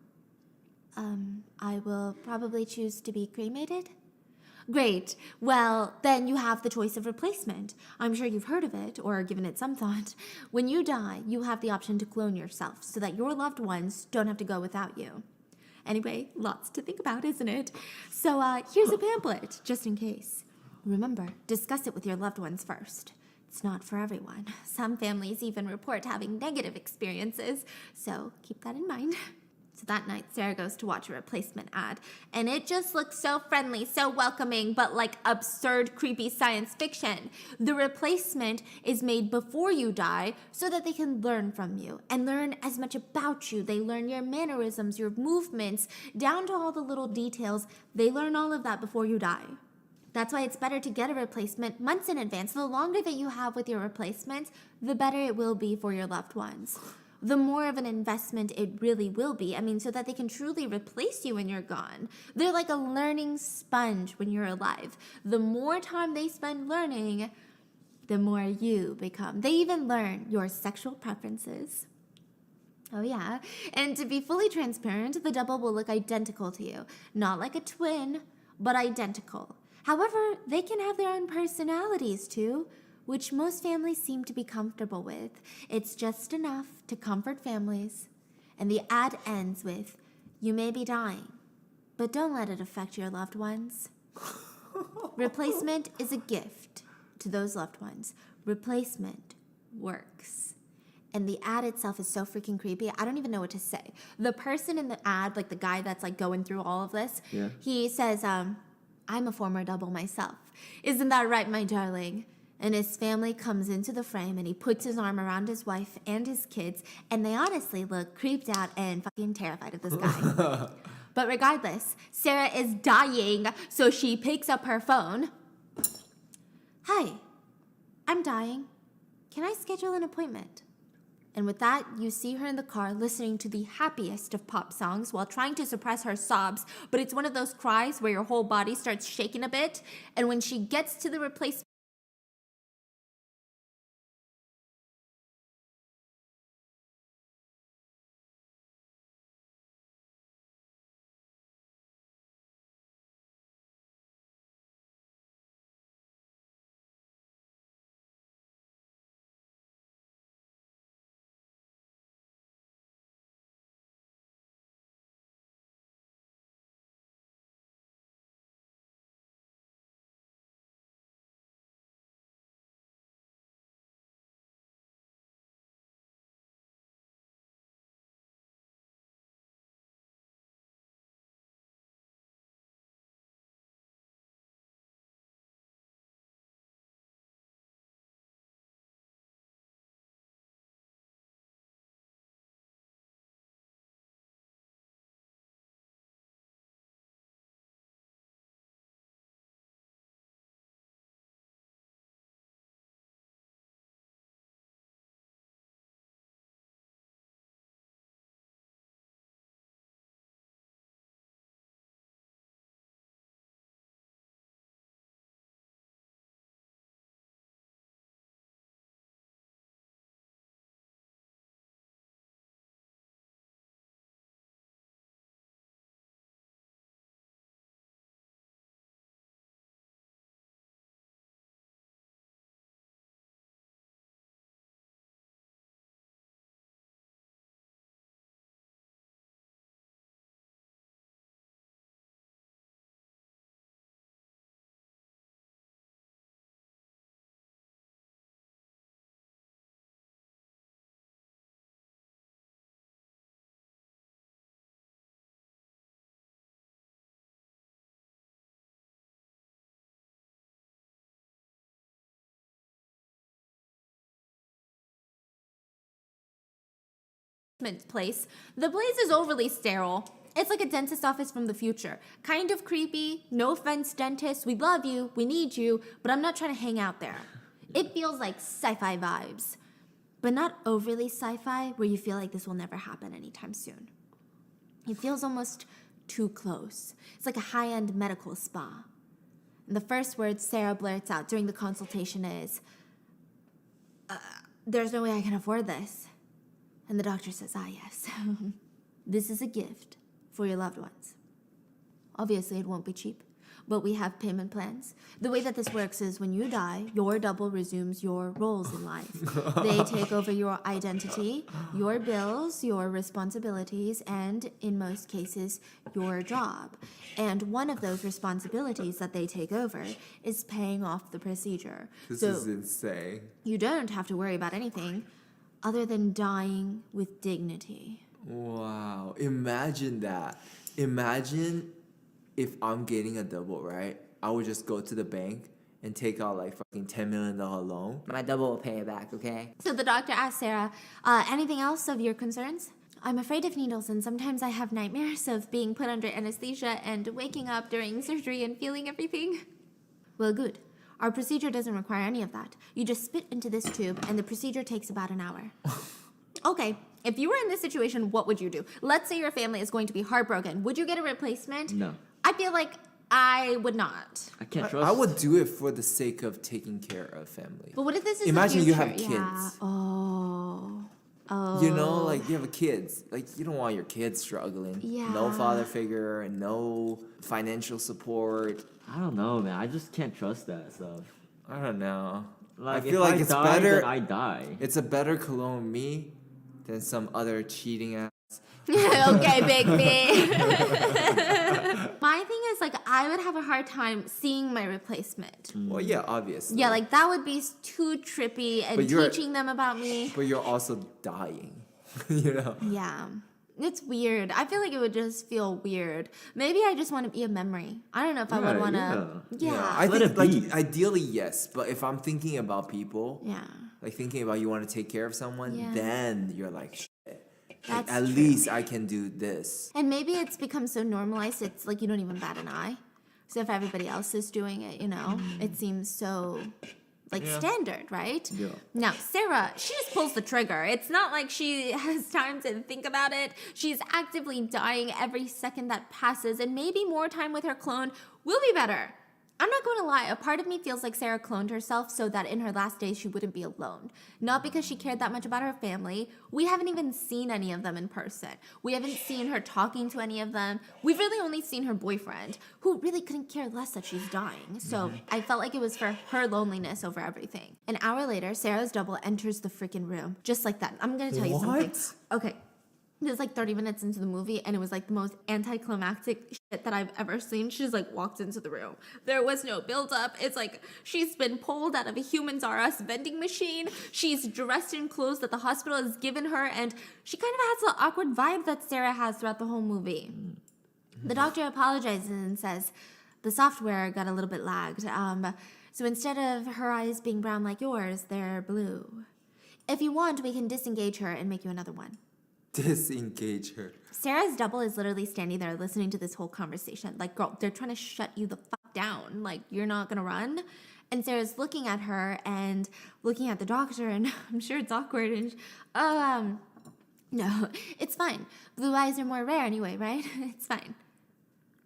I will probably choose to be cremated. Great. Well, then you have the choice of replacement. I'm sure you've heard of it or given it some thought. When you die, you have the option to clone yourself so that your loved ones don't have to go without you. Anyway, lots to think about, isn't it? So here's a pamphlet, just in case. Remember, discuss it with your loved ones first. It's not for everyone. Some families even report having negative experiences, so keep that in mind. So that night, Sarah goes to watch a replacement ad, and it just looks so friendly, so welcoming, but like absurd, creepy science fiction. The replacement is made before you die so that they can learn from you and learn as much about you. They learn your mannerisms, your movements, down to all the little details. They learn all of that before you die. That's why it's better to get a replacement months in advance. The longer that you have with your replacements, the better it will be for your loved ones. The more of an investment it really will be. I mean, so that they can truly replace you when you're gone. They're like a learning sponge when you're alive. The more time they spend learning, the more you become. They even learn your sexual preferences. Oh yeah, and to be fully transparent, the double will look identical to you. Not like a twin, but identical. However, they can have their own personalities too, which most families seem to be comfortable with. It's just enough to comfort families. And the ad ends with, "You may be dying, but don't let it affect your loved ones." Replacement is a gift to those loved ones. Replacement works. And the ad itself is so freaking creepy. I don't even know what to say. The person in the ad, like the guy that's like going through all of this, he says, "I'm a former double myself. Isn't that right, my darling?" And his family comes into the frame and he puts his arm around his wife and his kids, and they honestly look creeped out and fucking terrified of this guy. But regardless, Sarah is dying, so she picks up her phone. "Hi, I'm dying. Can I schedule an appointment?" And with that, you see her in the car listening to the happiest of pop songs while trying to suppress her sobs, but it's one of those cries where your whole body starts shaking a bit, and when she gets to the replacement place, the place is overly sterile. It's like a dentist office from the future. Kind of creepy. No offense, dentist. We love you. We need you. But I'm not trying to hang out there. It feels like sci-fi vibes. But not overly sci-fi where you feel like this will never happen anytime soon. It feels almost too close. It's like a high-end medical spa. And the first word Sarah blurts out during the consultation is, "There's no way I can afford this." And the doctor says, "Ah, yes. This is a gift for your loved ones. Obviously, it won't be cheap, but we have payment plans. The way that this works is when you die, your double resumes your roles in life. They take over your identity, your bills, your responsibilities, and in most cases, your job. And one of those responsibilities that they take over is paying off the procedure. This So is insane. you don't have to worry about anything other than dying with dignity." Wow. Imagine that. Imagine if I'm getting a double, right? I would just go to the bank and take out like fucking $10 million loan. My double will pay it back, okay? So the doctor asked Sarah, anything else of your concerns? "I'm afraid of needles, and sometimes I have nightmares of being put under anesthesia and waking up during surgery and feeling everything." Well, good. Our procedure doesn't require any of that. You just spit into this tube, and the procedure takes about an hour. Okay, if you were in this situation, what would you do? Let's say your family is going to be heartbroken. Would you get a replacement? No. I feel like I would not. I can't trust. I would do it for the sake of taking care of family. But what if this is Imagine the you future? have kids. Yeah. Oh. You know, like you have kids. Like you don't want your kids struggling. Yeah. No father figure and no financial support. I don't know, man. I just can't trust that stuff. I don't know. Like, I feel if like I it's die, better. then I die. It's a better clone me than some other cheating ass. Okay, Big B. My thing is, like, I would have a hard time seeing my replacement. Well, yeah, obviously. Yeah, like, that would be too trippy and teaching them about me. But you're also dying, you know? Yeah. It's weird. I feel like it would just feel weird. Maybe I just want to be a memory. I don't know if I would want to. Yeah. I think, like, ideally, yes. But if I'm thinking about people, yeah, like thinking about you want to take care of someone, Yeah. then you're like, shit. Like, That's at true. least I can do this. And maybe it's become so normalized, it's like you don't even bat an eye. So if everybody else is doing it, you know, it seems so, like, Yeah. standard, right? Yeah. Now, Sarah, she just pulls the trigger. It's not like she has time to think about it. She's actively dying every second that passes, and maybe more time with her clone will be better. I'm not going to lie, a part of me feels like Sarah cloned herself so that in her last days she wouldn't be alone. Not because she cared that much about her family. We haven't even seen any of them in person. We haven't seen her talking to any of them. We've really only seen her boyfriend, who really couldn't care less that she's dying. So I felt like it was for her loneliness over everything. An hour later, Sarah's double enters the freaking room. Just like that. I'm going to tell you something. Okay. It was like 30 minutes into the movie, and it was like the most anticlimactic shit that I've ever seen. She just like walked into the room. There was no build-up. It's like she's been pulled out of a Humans R Us vending machine. She's dressed in clothes that the hospital has given her, and she kind of has the awkward vibe that Sarah has throughout the whole movie. The doctor apologizes and says the software got a little bit lagged. So instead of her eyes being brown like yours, they're blue. If you want, we can disengage her and make you another one. Disengage her. Sarah's double is literally standing there listening to this whole conversation. Like, girl, they're trying to shut you the fuck down. Like, you're not gonna run. And Sarah's looking at her and looking at the doctor, and I'm sure it's awkward. And no, it's fine. Blue eyes are more rare anyway, right? It's fine.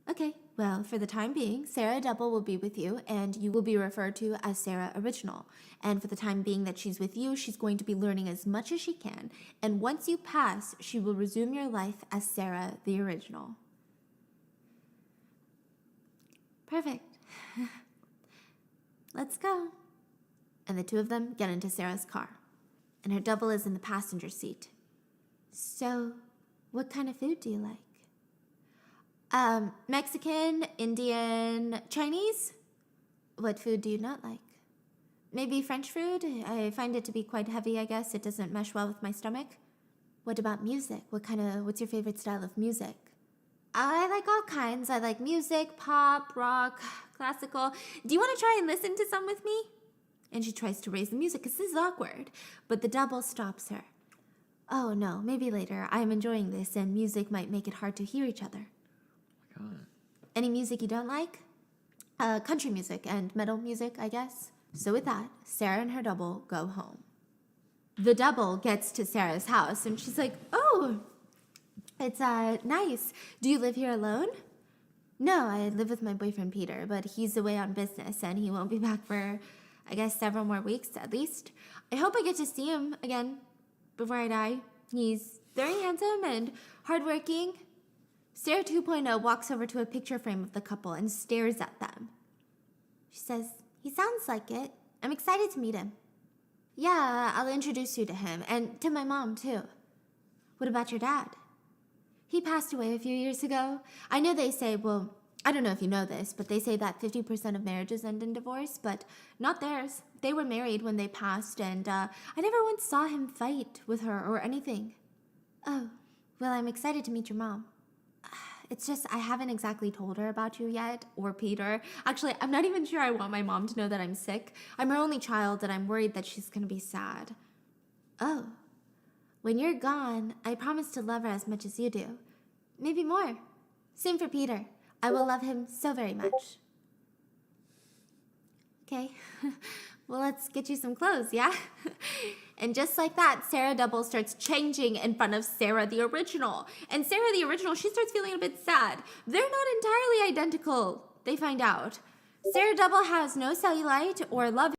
Okay, well, for the time being, Sarah Double will be with you, and you will be referred to as Sarah Original. And for the time being that she's with you, she's going to be learning as much as she can. And once you pass, she will resume your life as Sarah the Original. Perfect. Let's go. And the two of them get into Sarah's car. And her double is in the passenger seat. So, what kind of food do you like? Mexican, Indian, Chinese? What food do you not like? Maybe French food? I find it to be quite heavy, I guess. It doesn't mesh well with my stomach. What about music? What's your favorite style of music? I like all kinds. I like music, pop, rock, classical. Do you want to try and listen to some with me? And she tries to raise the music because this is awkward. But the double stops her. Oh no, maybe later. I am enjoying this, and music might make it hard to hear each other. Any music you don't like? Country music and metal music, I guess. So with that, Sarah and her double go home. The double gets to Sarah's house, and she's like, oh, it's nice. Do you live here alone? No, I live with my boyfriend Peter, but he's away on business, and he won't be back for, I guess, several more weeks at least. I hope I get to see him again before I die. He's very handsome and hardworking. Sarah 2.0 walks over to a picture frame of the couple and stares at them. She says, he sounds like it. I'm excited to meet him. Yeah, I'll introduce you to him, and to my mom, too. What about your dad? He passed away a few years ago. I know they say, well, I don't know if you know this, but they say that 50% of marriages end in divorce, but not theirs. They were married when they passed, and I never once saw him fight with her or anything. Oh, well, I'm excited to meet your mom. It's just, I haven't exactly told her about you yet, or Peter. Actually, I'm not even sure I want my mom to know that I'm sick. I'm her only child, and I'm worried that she's gonna be sad. Oh, when you're gone, I promise to love her as much as you do. Maybe more. Same for Peter. I will love him so very much. Okay. Well, let's get you some clothes, yeah? And just like that, Sarah Double starts changing in front of Sarah the original. And Sarah the original, she starts feeling a bit sad. They're not entirely identical, they find out. Sarah Double has no cellulite or love